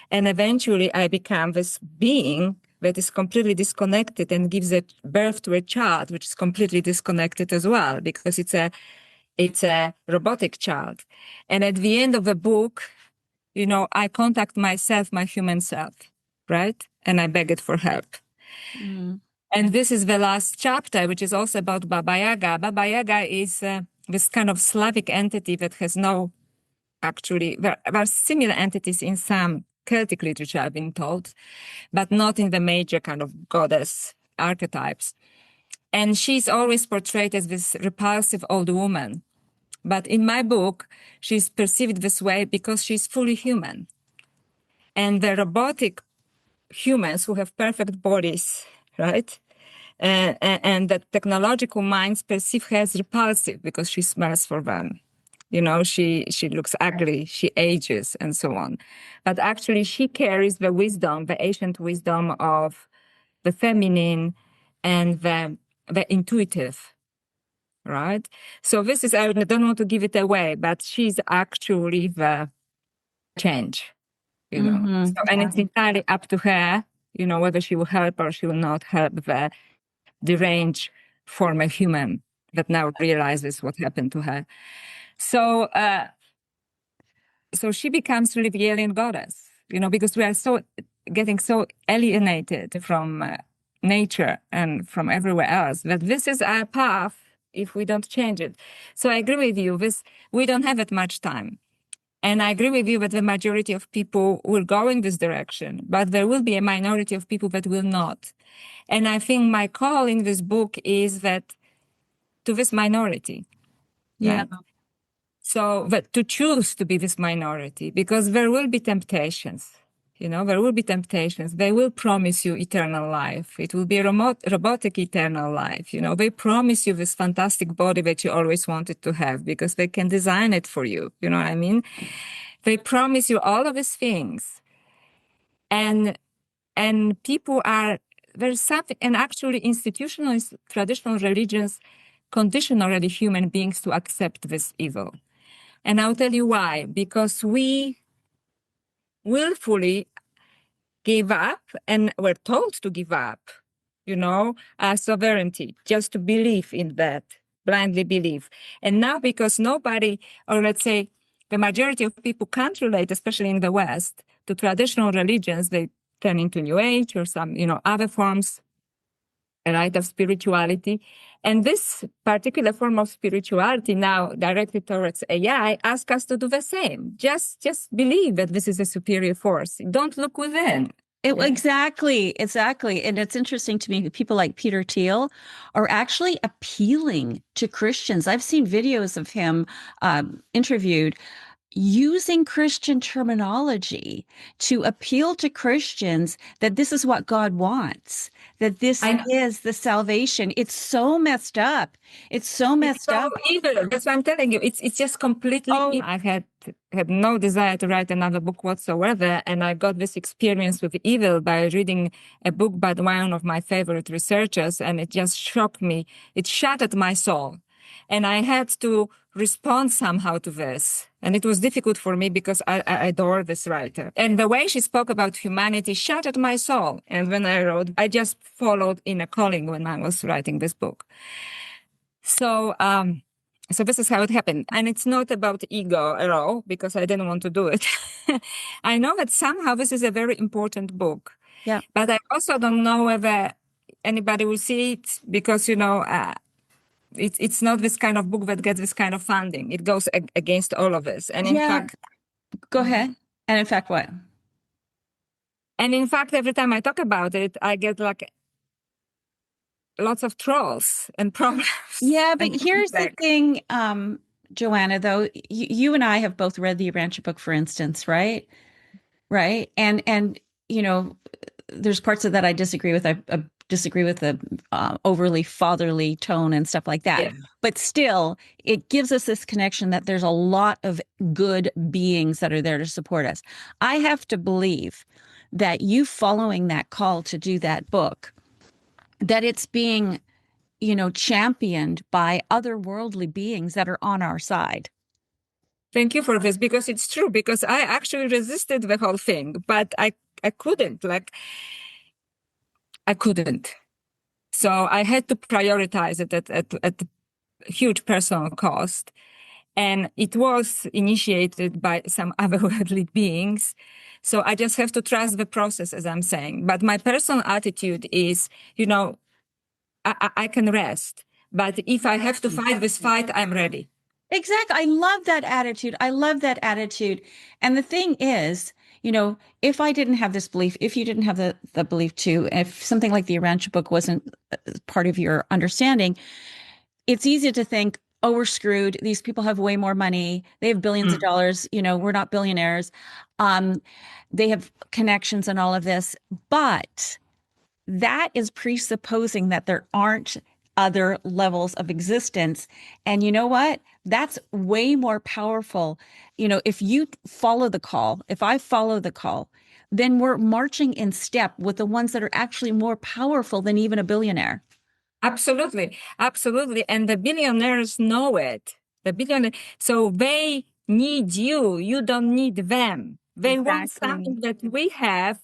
And eventually I become this being that is completely disconnected and gives birth to a child, which is completely disconnected as well, because it's a robotic child. And at the end of the book, I contact myself, my human self, right? And I beg it for help. And this is the last chapter, which is also about Baba Yaga. Baba Yaga is this kind of Slavic entity that has there are similar entities in some Celtic literature, I've been told, but not in the major kind of goddess archetypes. And she's always portrayed as this repulsive old woman. But in my book, she's perceived this way because she's fully human. And the robotic humans who have perfect bodies, right? And the technological minds perceive her as repulsive because she smells for them. She looks ugly, she ages, and so on. But actually, she carries the wisdom, the ancient wisdom of the feminine and the intuitive, right? So this is, I don't want to give it away, but she's actually the change, So, and it's entirely up to her you know, whether she will help or she will not help the deranged former human that now realizes what happened to her. So, so she becomes really the alien goddess, you know, because we are getting so alienated from nature and from everywhere else that this is our path if we don't change it. So I agree with you. We don't have that much time. And I agree with you that the majority of people will go in this direction, but there will be a minority of people that will not. And I think my call in this book is that to this minority. Yeah. Right? So, but to choose to be this minority, because there will be temptations, you know, there will be temptations. They will promise you eternal life. It will be a robotic eternal life. You know, they promise you this fantastic body that you always wanted to have because they can design it for you. You know what I mean? They promise you all of these things. And people are, there's something, and actually institutional, traditional religions condition already human beings to accept this evil. And I'll tell you why. Because we willfully gave up and were told to give up, you know, our sovereignty, just to believe in that, blindly believe. And now because nobody, or let's say the majority of people can't relate, especially in the West, to traditional religions, they turn into New Age or some, you know, other forms, right, of spirituality. And this particular form of spirituality now directed towards AI asks us to do the same. Just believe that this is a superior force. Don't look within. Exactly. And it's interesting to me that people like Peter Thiel are actually appealing to Christians. I've seen videos of him interviewed using Christian terminology to appeal to Christians that this is what God wants, that this is the salvation. It's so messed up. It's so messed up. Evil. That's what I'm telling you. It's just completely. I had no desire to write another book whatsoever, and I got this experience with evil by reading a book by one of my favorite researchers, and it just shocked me. It shattered my soul. And I had to respond somehow to this. And it was difficult for me because I adore this writer. And the way she spoke about humanity shattered my soul. And when I wrote, I just followed in a calling when I was writing this book. So, so this is how it happened. And it's not about ego at all, because I didn't want to do it. I know that somehow this is a very important book. Yeah. But I also don't know whether anybody will see it because, you know, it's not this kind of book that gets this kind of funding. It goes against all of us. And in fact, go ahead. And in fact, what? And in fact, every time I talk about it, I get like lots of trolls and problems. Yeah, but here's the thing, Joanna, though, you and I have both read the Urantia book, for instance, right? Right. And, you know, there's parts of that I disagree with. I disagree with the overly fatherly tone and stuff like that. Yeah. But still, it gives us this connection that there's a lot of good beings that are there to support us. I have to believe that you following that call to do that book, that it's being, you know, championed by otherworldly beings that are on our side. Thank you for this, because it's true, because I actually resisted the whole thing, but I couldn't, I couldn't. So I had to prioritize it at huge personal cost. And it was initiated by some otherworldly beings. So I just have to trust the process, as I'm saying. But my personal attitude is, you know, I can rest. But if I have to fight this fight, I'm ready. Exactly. I love that attitude. I love that attitude. And the thing is, you know, if I didn't have this belief, if you didn't have the belief too, if something like the Urantia book wasn't part of your understanding, it's easy to think, oh, we're screwed. These people have way more money. They have billions of dollars. You know, we're not billionaires. They have connections and all of this. But that is presupposing that there aren't other levels of existence. And you know what? That's way more powerful. You know, if you follow the call, if I follow the call, then we're marching in step with the ones that are actually more powerful than even a billionaire. Absolutely. Absolutely. And the billionaires know it. So they need you. You don't need them. They want something that we have.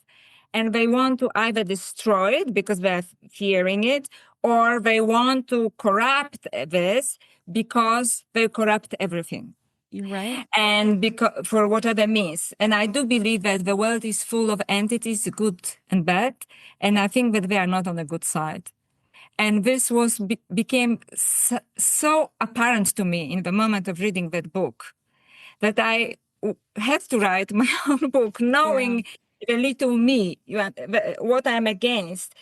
and they want to either destroy it because they're fearing it, or they want to corrupt this because they corrupt everything. You're right. And because for whatever means. And I do believe that the world is full of entities, good and bad, and I think that they are not on the good side. And this became so apparent to me in the moment of reading that book that I had to write my own book, knowing the little me, what I'm against.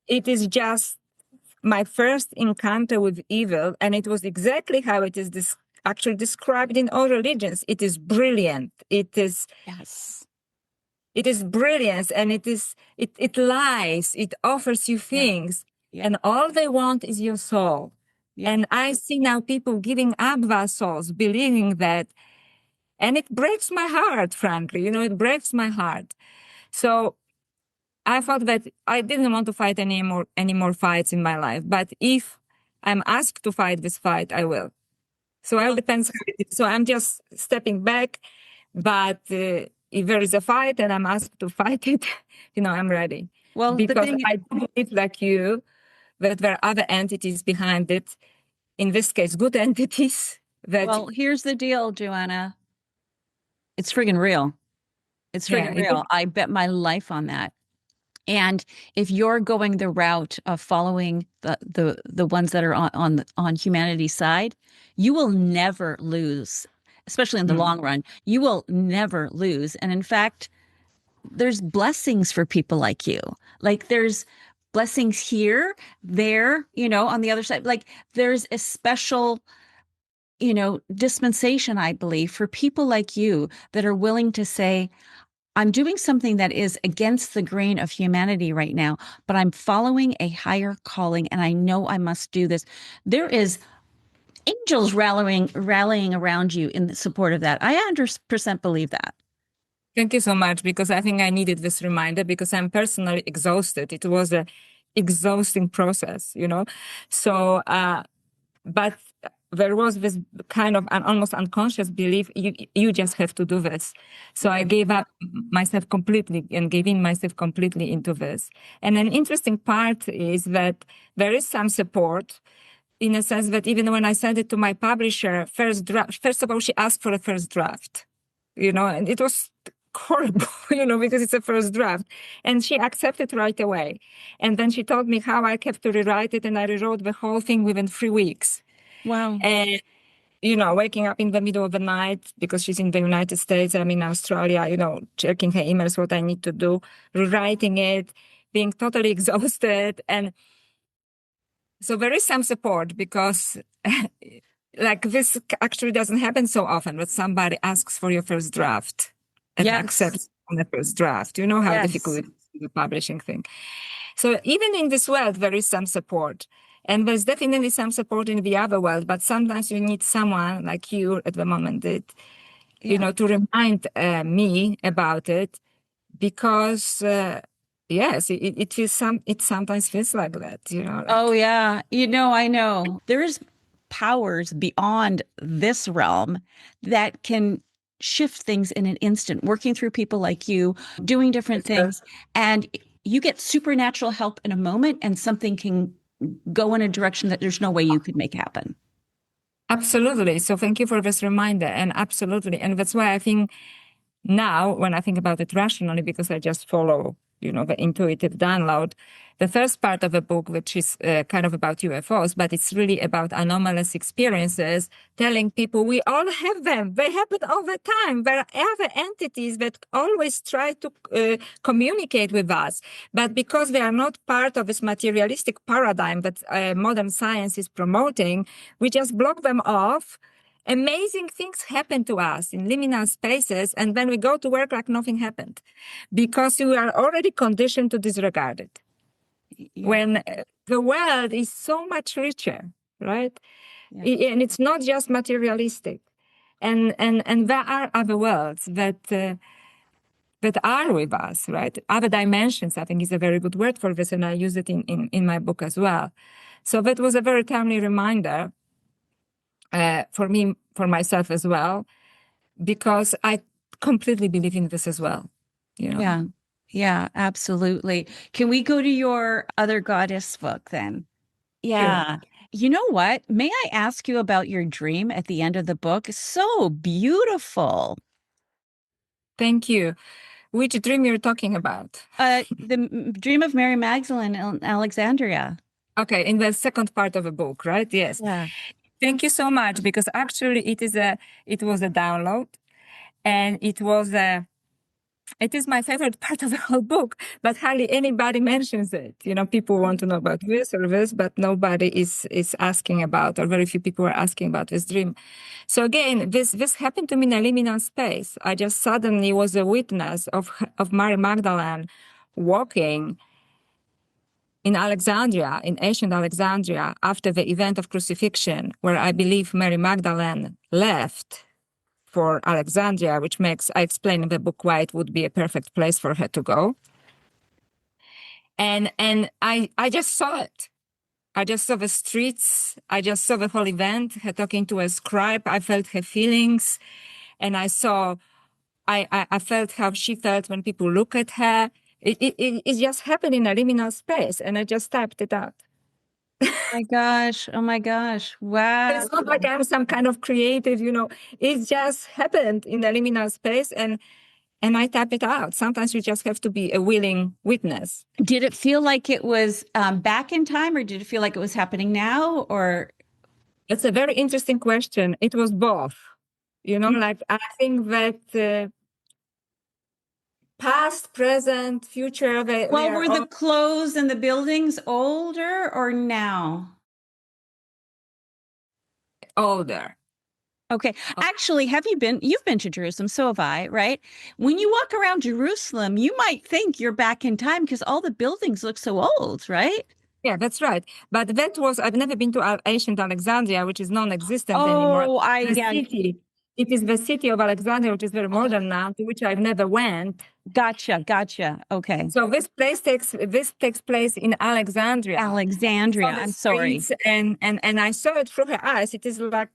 It is just my first encounter with evil, and it was exactly how it is actually described in all religions. It is brilliant. Yes. It is brilliance, and it lies. It offers you things, and all they want is your soul. Yeah. And I see now people giving up their souls, believing that, and it breaks my heart, frankly. It breaks my heart. So I thought that I didn't want to fight any more fights in my life. But if I'm asked to fight this fight, I will. So it all depends. So I'm just stepping back. But if there is a fight and I'm asked to fight it, I'm ready. Well, because I believe, like you, that there are other entities behind it. In this case, good entities. Well, here's the deal, Joanna. It's friggin' real. It's friggin' real. I bet my life on that. And if you're going the route of following the ones that are on humanity's side, you will never lose, especially in the long run. You will never lose. And in fact, there's blessings for people like you. Like there's blessings here, there, on the other side. Like there's a special, dispensation, I believe, for people like you that are willing to say, I'm doing something that is against the grain of humanity right now, but I'm following a higher calling, and I know I must do this. There is angels rallying around you in support of that. I 100% believe that. Thank you so much, because I think I needed this reminder, because I'm personally exhausted. It was an exhausting process, So, but there was this kind of an almost unconscious belief, you just have to do this. So I gave up myself completely and gave in myself completely into this. And an interesting part is that there is some support, in a sense that even when I sent it to my publisher, first of all, she asked for a first draft, and it was horrible, because it's a first draft. And she accepted right away. And then she told me how I kept to rewrite it, and I rewrote the whole thing within 3 weeks. Wow. And, waking up in the middle of the night, because she's in the United States, I'm in Australia, checking her emails, what I need to do, rewriting it, being totally exhausted. And so there is some support, because like this actually doesn't happen so often, but somebody asks for your first draft and accepts on the first draft. You know how difficult it is, the publishing thing. So even in this world, there is some support. And there's definitely some support in the other world, but sometimes you need someone like you at the moment that, to remind me about it, because yes, it sometimes feels like that, Oh yeah, I know there's powers beyond this realm that can shift things in an instant. Working through people like you, doing different things, and you get supernatural help in a moment, and something can go in a direction that there's no way you could make happen. Absolutely. So thank you for this reminder. And absolutely. And that's why I think now, when I think about it rationally, because I just follow, the intuitive download, the first part of the book, which is kind of about UFOs, but it's really about anomalous experiences, telling people we all have them. They happen all the time. There are other entities that always try to communicate with us. But because they are not part of this materialistic paradigm that modern science is promoting, we just block them off. Amazing things happen to us in liminal spaces, and then we go to work like nothing happened, because we are already conditioned to disregard it. Yeah. When the world is so much richer, right? Yeah. And it's not just materialistic, and there are other worlds that are with us, right? Other dimensions, I think, is a very good word for this, and I use it in my book as well. So that was a very timely reminder. For me, for myself as well, because I completely believe in this as well. Yeah. Yeah, absolutely. Can we go to your other goddess book then? Sure. Yeah. You know what? May I ask you about your dream at the end of the book? So beautiful. Thank you. Which dream you're talking about? Dream of Mary Magdalene in Alexandria. Okay, in the second part of the book, right? Yes. Yeah. Thank you so much, because actually it was a download, and it is my favorite part of the whole book, but hardly anybody mentions it. You know, people want to know about this or this, but nobody is asking about, or very few people are asking about this dream. So again, this happened to me in a liminal space. I just suddenly was a witness of Mary Magdalene walking in Alexandria, in ancient Alexandria, after the event of crucifixion, where I believe Mary Magdalene left for Alexandria, which makes, I explain in the book why it would be a perfect place for her to go. And I just saw it. I just saw the streets. I just saw the whole event, her talking to a scribe. I felt her feelings, and I felt how she felt when people look at her. It just happened in a liminal space, and I just typed it out. Oh my gosh. Oh my gosh. Wow. It's not like I'm some kind of creative, it just happened in the liminal space, and I type it out. Sometimes you just have to be a willing witness. Did it feel like it was back in time, or did it feel like it was happening now? Or It's a very interesting question. It was both. Like I think that past, present, future, well, were the clothes and the buildings older or now? older. Okay. Actually, you've been to Jerusalem, so have I, right? When you walk around Jerusalem, you might think you're back in time because all the buildings look so old, right? Yeah, that's right. But I've never been to ancient Alexandria, which is non-existent anymore. Oh, City. It is the city of Alexandria, which is very modern now, to which I've never went. Gotcha. Okay. So this takes place in Alexandria. Alexandria. I'm sorry. And I saw it through her eyes. It is like,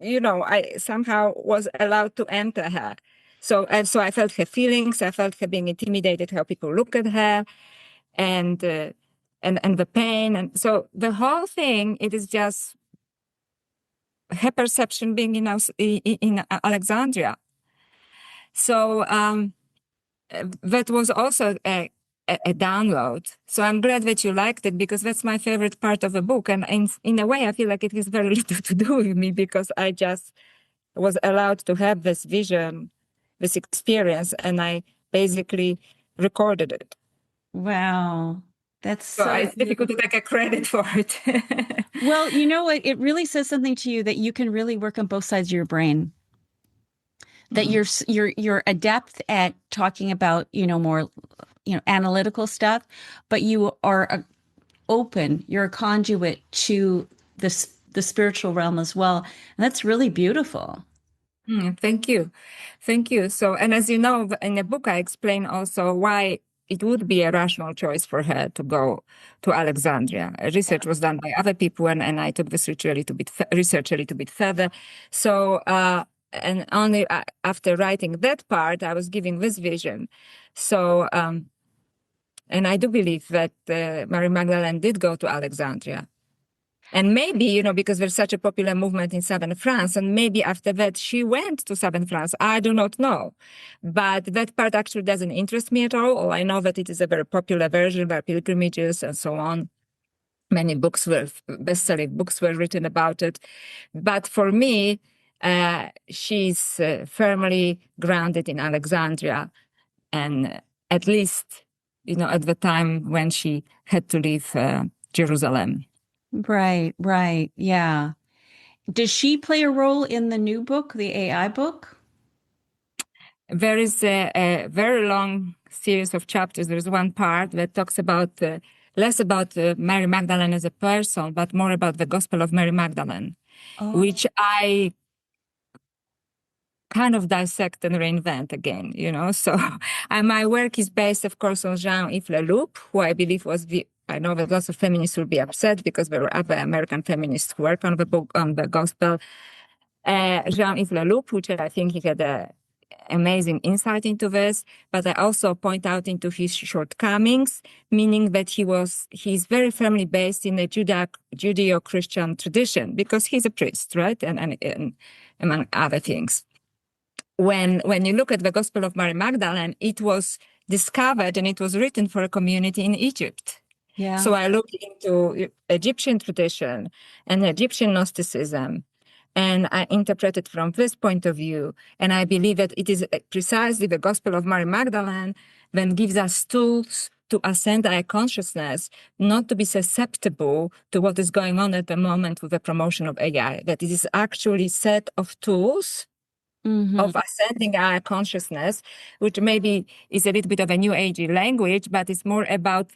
I somehow was allowed to enter her. So I felt her feelings. I felt her being intimidated, how people look at her, and the pain. And so the whole thing, it is just her perception being in Alexandria. So that was also a download. So I'm glad that you liked it, because that's my favorite part of the book. And in a way, I feel like it has very little to do with me, because I just was allowed to have this vision, this experience, and I basically recorded it. Wow. That's So it's difficult to take a credit for it. Well, you know what? It really says something to you that you can really work on both sides of your brain. That you're adept at talking about, more, analytical stuff, but you are open. You're a conduit to the spiritual realm as well. And that's really beautiful. Thank you. So, and as you know, in the book, I explain also why it would be a rational choice for her to go to Alexandria. Research was done by other people, and I took this research a little bit further. So, and only after writing that part, I was giving this vision. So, and I do believe that Mary Magdalene did go to Alexandria. And maybe, because there's such a popular movement in southern France, and maybe after that she went to southern France. I do not know. But that part actually doesn't interest me at all. I know that it is a very popular version, there are pilgrimages and so on. Many best-selling books were written about it. But for me, she's firmly grounded in Alexandria. And at least, at the time when she had to leave Jerusalem. Right. Yeah. Does she play a role in the new book, the AI book? There is a very long series of chapters. There's one part that talks about less about Mary Magdalene as a person, but more about the Gospel of Mary Magdalene, which I kind of dissect and reinvent again, So my work is based, of course, on Jean-Yves Leloup, who I believe I know that lots of feminists will be upset because there were other American feminists who worked on the book, on the Gospel. Jean-Yves Leloup, which I think he had amazing insight into this, but I also point out into his shortcomings, meaning that he's very firmly based in the Judeo-Christian tradition because he's a priest, right? And among other things. When you look at the Gospel of Mary Magdalene, it was discovered and it was written for a community in Egypt. Yeah. So I look into Egyptian tradition and Egyptian Gnosticism, and I interpret it from this point of view. And I believe that it is precisely the Gospel of Mary Magdalene that gives us tools to ascend our consciousness, not to be susceptible to what is going on at the moment with the promotion of AI, that it is actually a set of tools of ascending our consciousness, which maybe is a little bit of a new agey language, but it's more about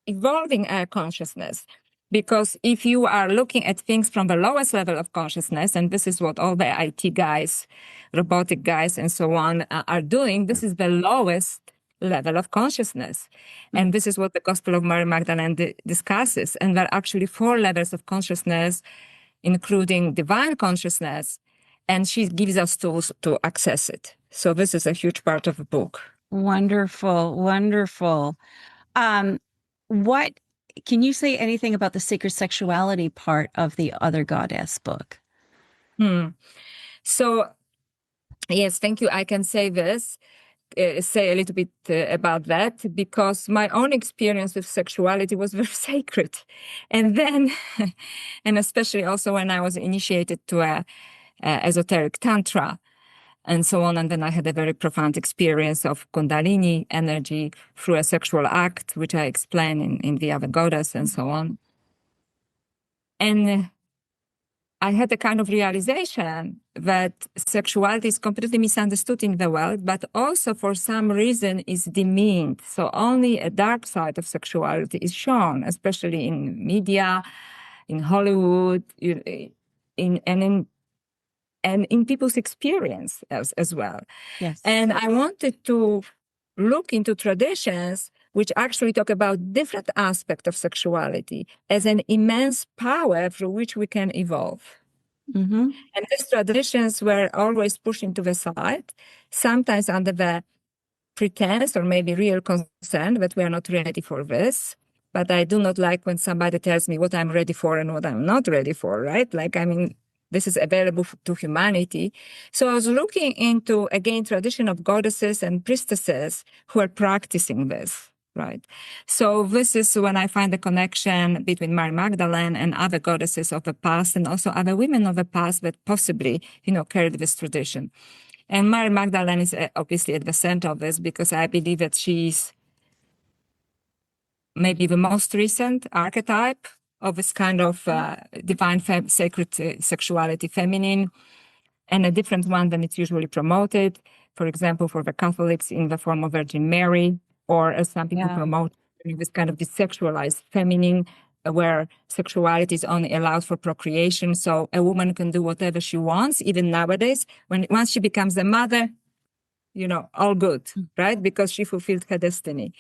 evolving our consciousness. Because if you are looking at things from the lowest level of consciousness, and this is what all the IT guys, robotic guys, and so on are doing, this is the lowest level of consciousness. And this is what the Gospel of Mary Magdalene discusses. And there are actually 4 levels of consciousness, including divine consciousness, and she gives us tools to access it. So this is a huge part of the book. Wonderful, wonderful. What can you say anything about the sacred sexuality part of the Other Goddess book? So, yes, thank you. I can say this, say a little bit about that, because my own experience with sexuality was very sacred. And then, and especially also when I was initiated to a esoteric tantra and so on. And then I had a very profound experience of Kundalini energy through a sexual act, which I explain in The Other Goddess and so on. And I had a kind of realization that sexuality is completely misunderstood in the world, but also for some reason is demeaned. So only a dark side of sexuality is shown, especially in media, in Hollywood, and in people's experience as well. Yes. And I wanted to look into traditions which actually talk about different aspects of sexuality as an immense power through which we can evolve. And these traditions were always pushed into the side, sometimes under the pretense or maybe real concern that we are not ready for this. But I do not like when somebody tells me what I'm ready for and what I'm not ready for, right? Like, I mean, this is available to humanity. So I was looking into, again, tradition of goddesses and priestesses who are practicing this, right? So this is when I find the connection between Mary Magdalene and other goddesses of the past and also other women of the past that possibly, carried this tradition. And Mary Magdalene is obviously at the center of this because I believe that she's maybe the most recent archetype of this kind of divine sacred sexuality, feminine, and a different one than it's usually promoted. For example, for the Catholics in the form of Virgin Mary, or as some people promote this kind of desexualized feminine, where sexuality is only allowed for procreation. So a woman can do whatever she wants, even nowadays. Once she becomes a mother, all good, right? Because she fulfilled her destiny.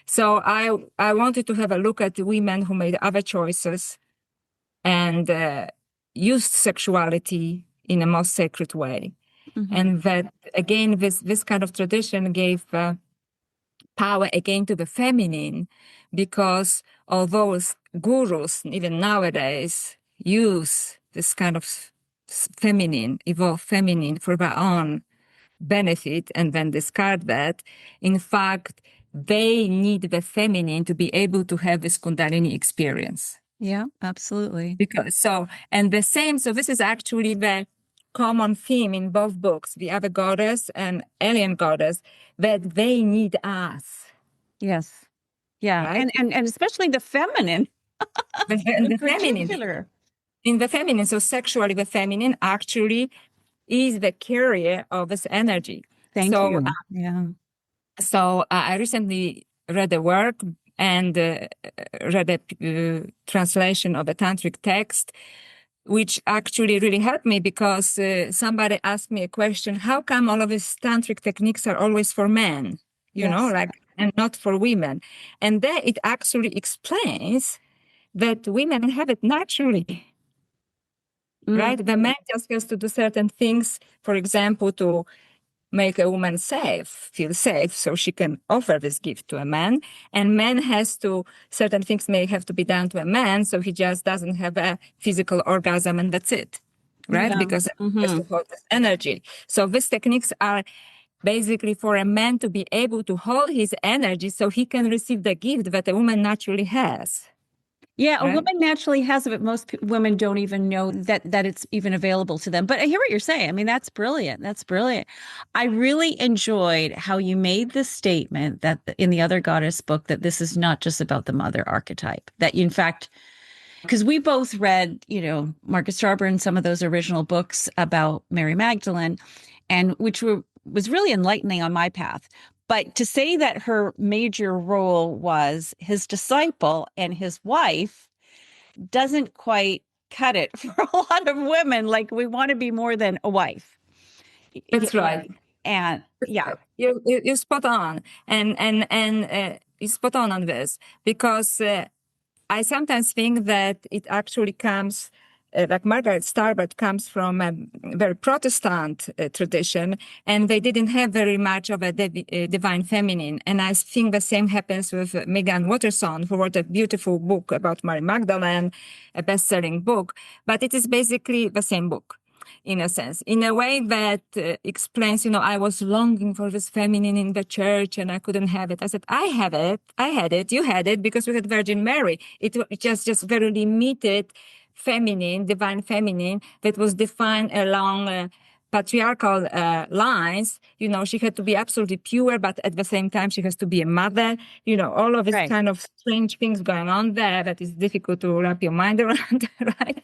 So I wanted to have a look at the women who made other choices and used sexuality in a most sacred way. And that, again, this kind of tradition gave power again to the feminine, because although gurus, even nowadays, use this kind of feminine, evolved feminine for their own benefit and then discard that, in fact, they need the feminine to be able to have this Kundalini experience. Yeah, absolutely. So this is actually the common theme in both books, The Other Goddess and Alien Goddess, that they need us. Yes. Yeah. Right? And especially the feminine. The feminine. In the feminine, so sexually the feminine actually is the carrier of this energy. Thank you. Yeah. So I recently read a work and read a translation of a tantric text, which actually really helped me because somebody asked me a question: how come all of these tantric techniques are always for men, and not for women? And there it actually explains that women have it naturally. Right? The man just has to do certain things, for example, to make a woman feel safe, so she can offer this gift to a man. And certain things may have to be done to a man, so he just doesn't have a physical orgasm and that's it, right? Yeah. Because it has to hold this energy. So these techniques are basically for a man to be able to hold his energy so he can receive the gift that a woman naturally has. Yeah, a Right. woman naturally has it, but most women don't even know that it's even available to them. But I hear what you're saying. I mean, that's brilliant. That's brilliant. I really enjoyed how you made the statement that in the Other Goddess book that this is not just about the mother archetype. That in fact, because we both read, Margaret Strawber and some of those original books about Mary Magdalene, and was really enlightening on my path. But to say that her major role was his disciple and his wife doesn't quite cut it for a lot of women. Like, we want to be more than a wife. That's right. And yeah, you're spot on, and you're spot on this, because I sometimes think that it actually comes. Like Margaret Starbert comes from a very Protestant tradition, and they didn't have very much of a divine feminine. And I think the same happens with Megan Watterson, who wrote a beautiful book about Mary Magdalene, a best-selling book. But it is basically the same book, in a sense, in a way that explains, I was longing for this feminine in the church and I couldn't have it. I said, I have it. I had it. You had it, because we had Virgin Mary. It just very limited feminine, divine feminine, that was defined along patriarchal lines. She had to be absolutely pure, but at the same time, she has to be a mother. All of this Right. kind of strange things going on there that is difficult to wrap your mind around, right?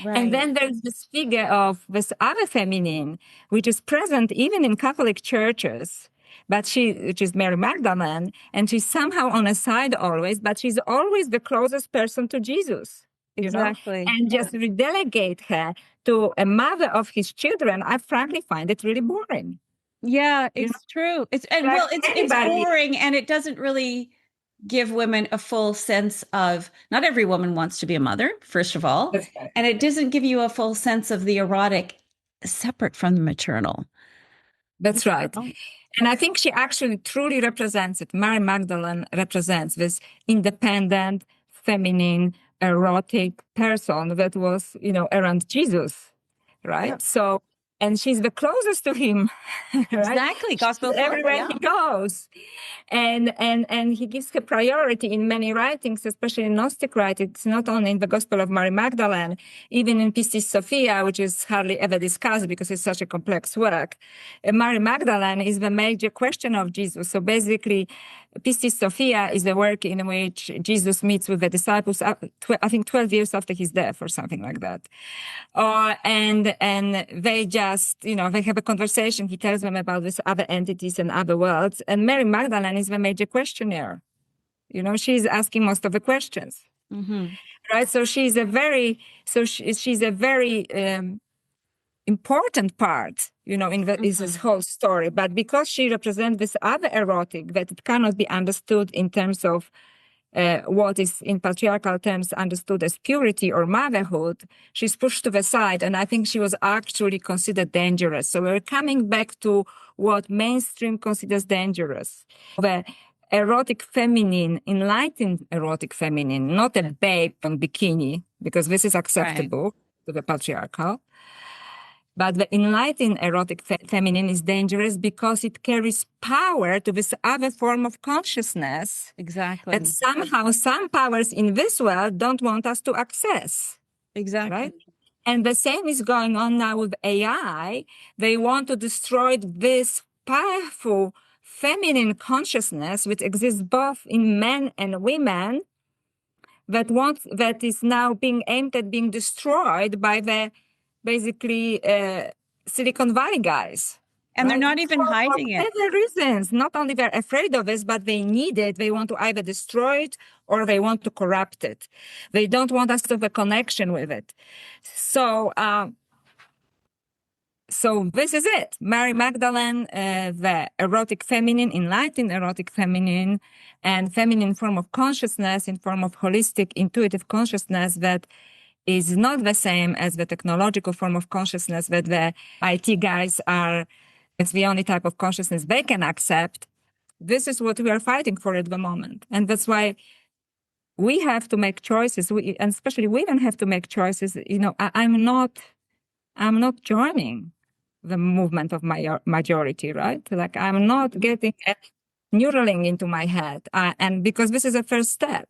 And then there's this figure of this other feminine, which is present even in Catholic churches, which is Mary Magdalene, and she's somehow on a side always, but she's always the closest person to Jesus. exactly. And just relegate her to a mother of his children, I frankly find it really boring. Yeah, it's true. It's boring, and it doesn't really give women a full sense of, not every woman wants to be a mother, first of all. That's right. And it doesn't give you a full sense of the erotic separate from the maternal. That's right. And I think she actually truly represents it. Mary Magdalene represents this independent, feminine, erotic person that was, around Jesus, right? Yeah. So, and she's the closest to him, right? Exactly. Gospel everywhere he goes. And he gives her priority in many writings, especially in Gnostic writings, not only in the Gospel of Mary Magdalene, even in Pistis Sophia, which is hardly ever discussed because it's such a complex work. Mary Magdalene is the major question of Jesus. So basically, Pistis Sophia is the work in which Jesus meets with the disciples, I think 12 years after his death or something like that. And they just, they have a conversation. He tells them about these other entities and other worlds. And Mary Magdalene is the major questionnaire. She's asking most of the questions. Mm-hmm. Right? So she's a very important part, in this whole story. But because she represents this other erotic that it cannot be understood in terms of what is in patriarchal terms understood as purity or motherhood, she's pushed to the side. And I think she was actually considered dangerous. So we're coming back to what mainstream considers dangerous. The erotic feminine, enlightened erotic feminine, not a babe in bikini, because this is acceptable to the patriarchal. But the enlightened erotic feminine is dangerous because it carries power to this other form of consciousness. Exactly. That somehow some powers in this world don't want us to access. Exactly. Right? And the same is going on now with AI. They want to destroy this powerful feminine consciousness, which exists both in men and women, that is now being aimed at being destroyed by the basically Silicon Valley guys. And they're not even hiding it. For reasons. Not only they're afraid of this, but they need it. They want to either destroy it or they want to corrupt it. They don't want us to have a connection with it. So this is it. Mary Magdalene, the erotic feminine, enlightened erotic feminine, and feminine form of consciousness in form of holistic, intuitive consciousness that is not the same as the technological form of consciousness that the IT guys are it's the only type of consciousness they can accept. This is what we are fighting for at the moment. And that's why we have to make choices. And especially women have to make choices. I'm not joining the movement of my majority, right? Like I'm not getting Neuraling into my head. And because this is a first step,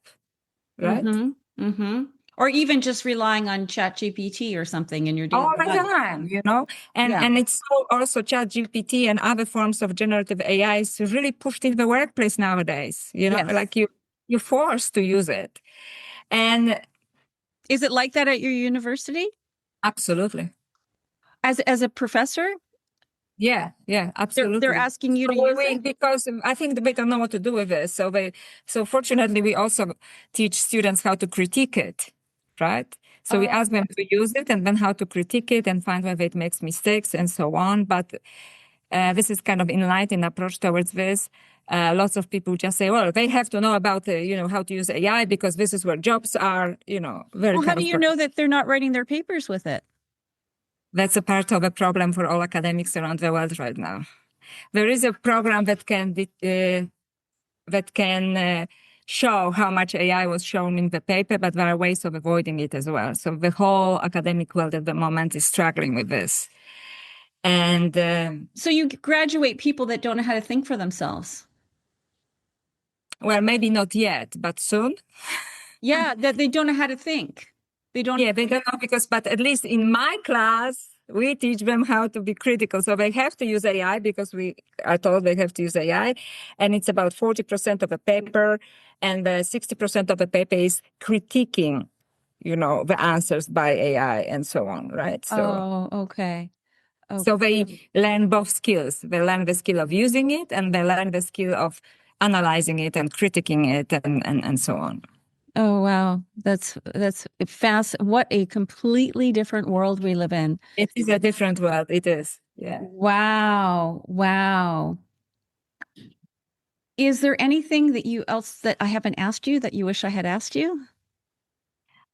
right? Mm-hmm. Mm-hmm. Or even just relying on ChatGPT or something in your daily All the life. time, and it's also ChatGPT and other forms of generative AI is really pushed in the workplace nowadays. Yes. Like you're forced to use it. And is it like that at your university? Absolutely. As a professor? Yeah, absolutely. They're asking you to use it? Because I think they don't know what to do with it. So fortunately, we also teach students how to critique it, right? So we ask them to use it and then how to critique it and find whether it makes mistakes and so on. But this is kind of enlightened approach towards this. Lots of people just say, well, they have to know about, how to use AI because this is where jobs are, very. Well, how do you know that they're not writing their papers with it? That's a part of a problem for all academics around the world right now. There is a program that can show how much AI was shown in the paper, but there are ways of avoiding it as well. So the whole academic world at the moment is struggling with this. And so you graduate people that don't know how to think for themselves. Well, maybe not yet, but soon. Yeah, that they don't know how to think. They don't. Yeah, they don't know but at least in my class, we teach them how to be critical. So they have to use AI because we are told they have to use AI. And it's about 40% of the paper. And 60% of the paper is critiquing, the answers by AI and so on, right? So, okay. So they learn both skills. They learn the skill of using it and they learn the skill of analyzing it and critiquing it and so on. Oh, wow. That's fast. What a completely different world we live in. It is a different world. It is. Yeah. Wow. Is there anything that I haven't asked you that you wish I had asked you?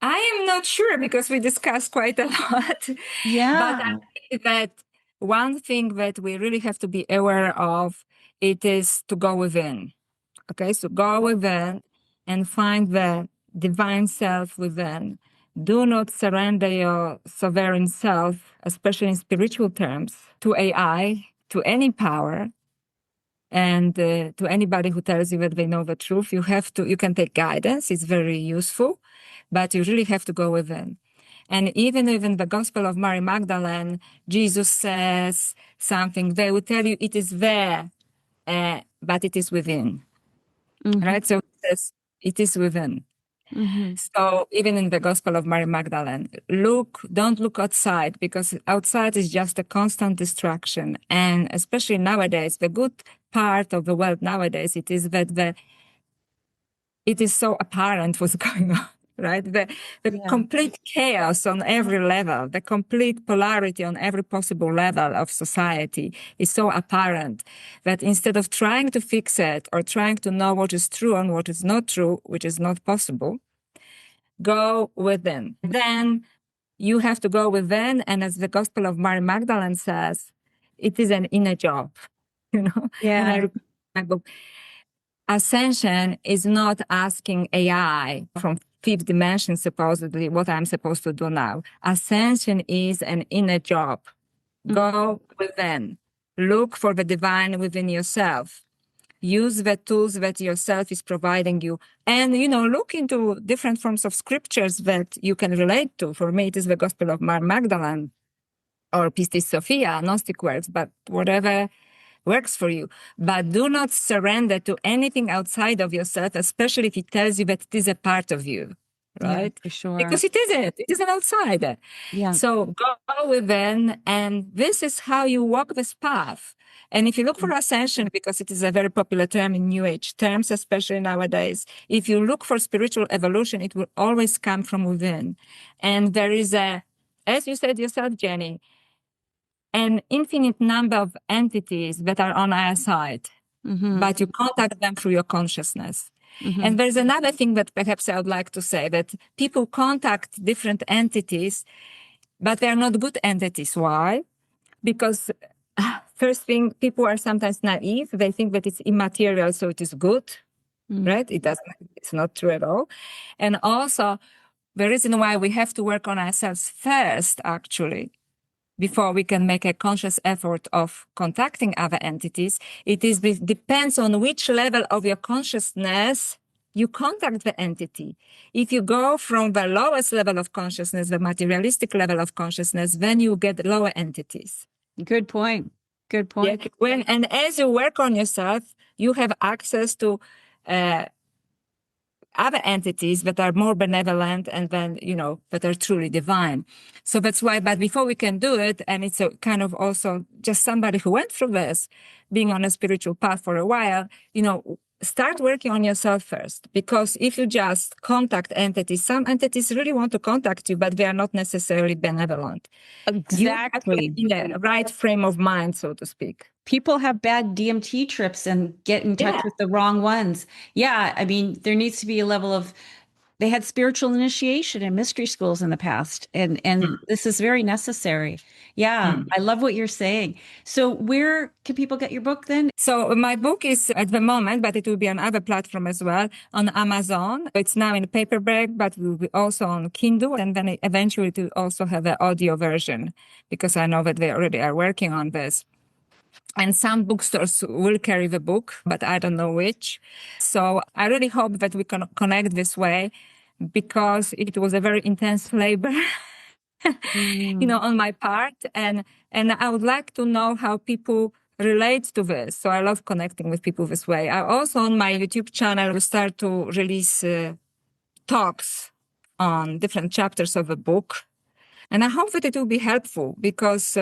I am not sure because we discussed quite a lot. Yeah. But I think that one thing that we really have to be aware of, it is to go within. Okay, so go within and find the divine self within. Do not surrender your sovereign self, especially in spiritual terms, to AI, to any power, and to anybody who tells you that they know the truth. You can take guidance. It's very useful, but you really have to go within. And even in the Gospel of Mary Magdalene, Jesus says something. They will tell you it is there, but it is within. Mm-hmm. Right? So it is within. Mm-hmm. So even in the Gospel of Mary Magdalene, don't look outside because outside is just a constant distraction. And especially nowadays, the good part of the world nowadays, it is that it is so apparent what's going on. Right? The complete chaos on every level, the complete polarity on every possible level of society is so apparent that instead of trying to fix it or trying to know what is true and what is not true, which is not possible, go within. Then you have to go within. And as the Gospel of Mary Magdalene says, it is an inner job, Yeah. And I repeat my book. Ascension is not asking AI from fifth dimension, supposedly, what I'm supposed to do now. Ascension is an inner job. Mm-hmm. Go within. Look for the divine within yourself. Use the tools that yourself is providing you. And, look into different forms of scriptures that you can relate to. For me, it is the Gospel of Mary Magdalene or Pistis Sophia, Gnostic works, but whatever works for you. But do not surrender to anything outside of yourself, especially if it tells you that it is a part of you, right? Yeah, for sure. Because it isn't. It is an outsider. Yeah. So go within, and this is how you walk this path. And if you look for ascension, because it is a very popular term in New Age terms, especially nowadays, if you look for spiritual evolution, it will always come from within. And there is as you said yourself, Jenny, an infinite number of entities that are on our side, mm-hmm. but you contact them through your consciousness. Mm-hmm. And there's another thing that perhaps I would like to say, that people contact different entities, but they're not good entities. Why? Because first thing, people are sometimes naive. They think that it's immaterial, so it is good, right? It's not true at all. And also, the reason why we have to work on ourselves first, actually, before we can make a conscious effort of contacting other entities, it depends on which level of your consciousness you contact the entity. If you go from the lowest level of consciousness, the materialistic level of consciousness, then you get lower entities. Good point. Good point. Yeah. And as you work on yourself, you have access to other entities that are more benevolent and then, that are truly divine. So that's why, but before we can do it, and it's a kind of also just somebody who went through this, being on a spiritual path for a while, start working on yourself first. Because if you just contact entities, some entities really want to contact you, but they are not necessarily benevolent. Exactly. You have to be in the right frame of mind, so to speak. People have bad DMT trips and get in touch with the wrong ones. Yeah. I mean, there needs to be a level of, they had spiritual initiation in mystery schools in the past. And this is very necessary. Yeah. I love what you're saying. So where can people get your book then? So my book is at the moment, but it will be on other platform as well, on Amazon. It's now in paperback, but it will be also on Kindle. And then eventually it will also have an audio version, because I know that they already are working on this. And some bookstores will carry the book, but I don't know which. So I really hope that we can connect this way, because it was a very intense labor, on my part. And I would like to know how people relate to this. So I love connecting with people this way. I also, on my YouTube channel, will start to release talks on different chapters of the book. And I hope that it will be helpful, because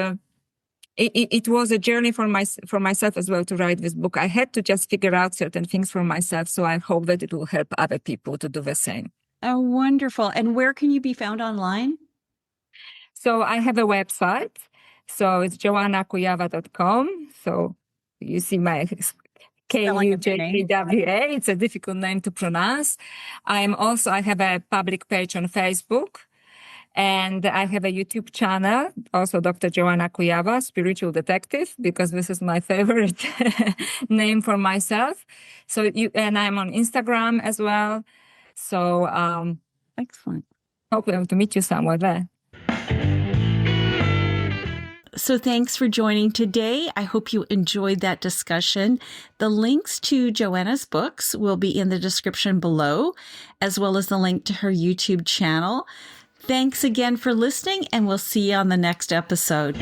it was a journey for myself as well to write this book. I had to just figure out certain things for myself. So I hope that it will help other people to do the same. Oh, wonderful. And where can you be found online? So I have a website. So it's joannakuyava.com. So you see my Kujkwa. It's a difficult name to pronounce. I have a public page on Facebook. And I have a YouTube channel, also Dr. Joanna Kuyava, Spiritual Detective, because this is my favorite name for myself. And I'm on Instagram as well. So, excellent. Hopefully to meet you somewhere there. So thanks for joining today. I hope you enjoyed that discussion. The links to Joanna's books will be in the description below, as well as the link to her YouTube channel. Thanks again for listening, and we'll see you on the next episode.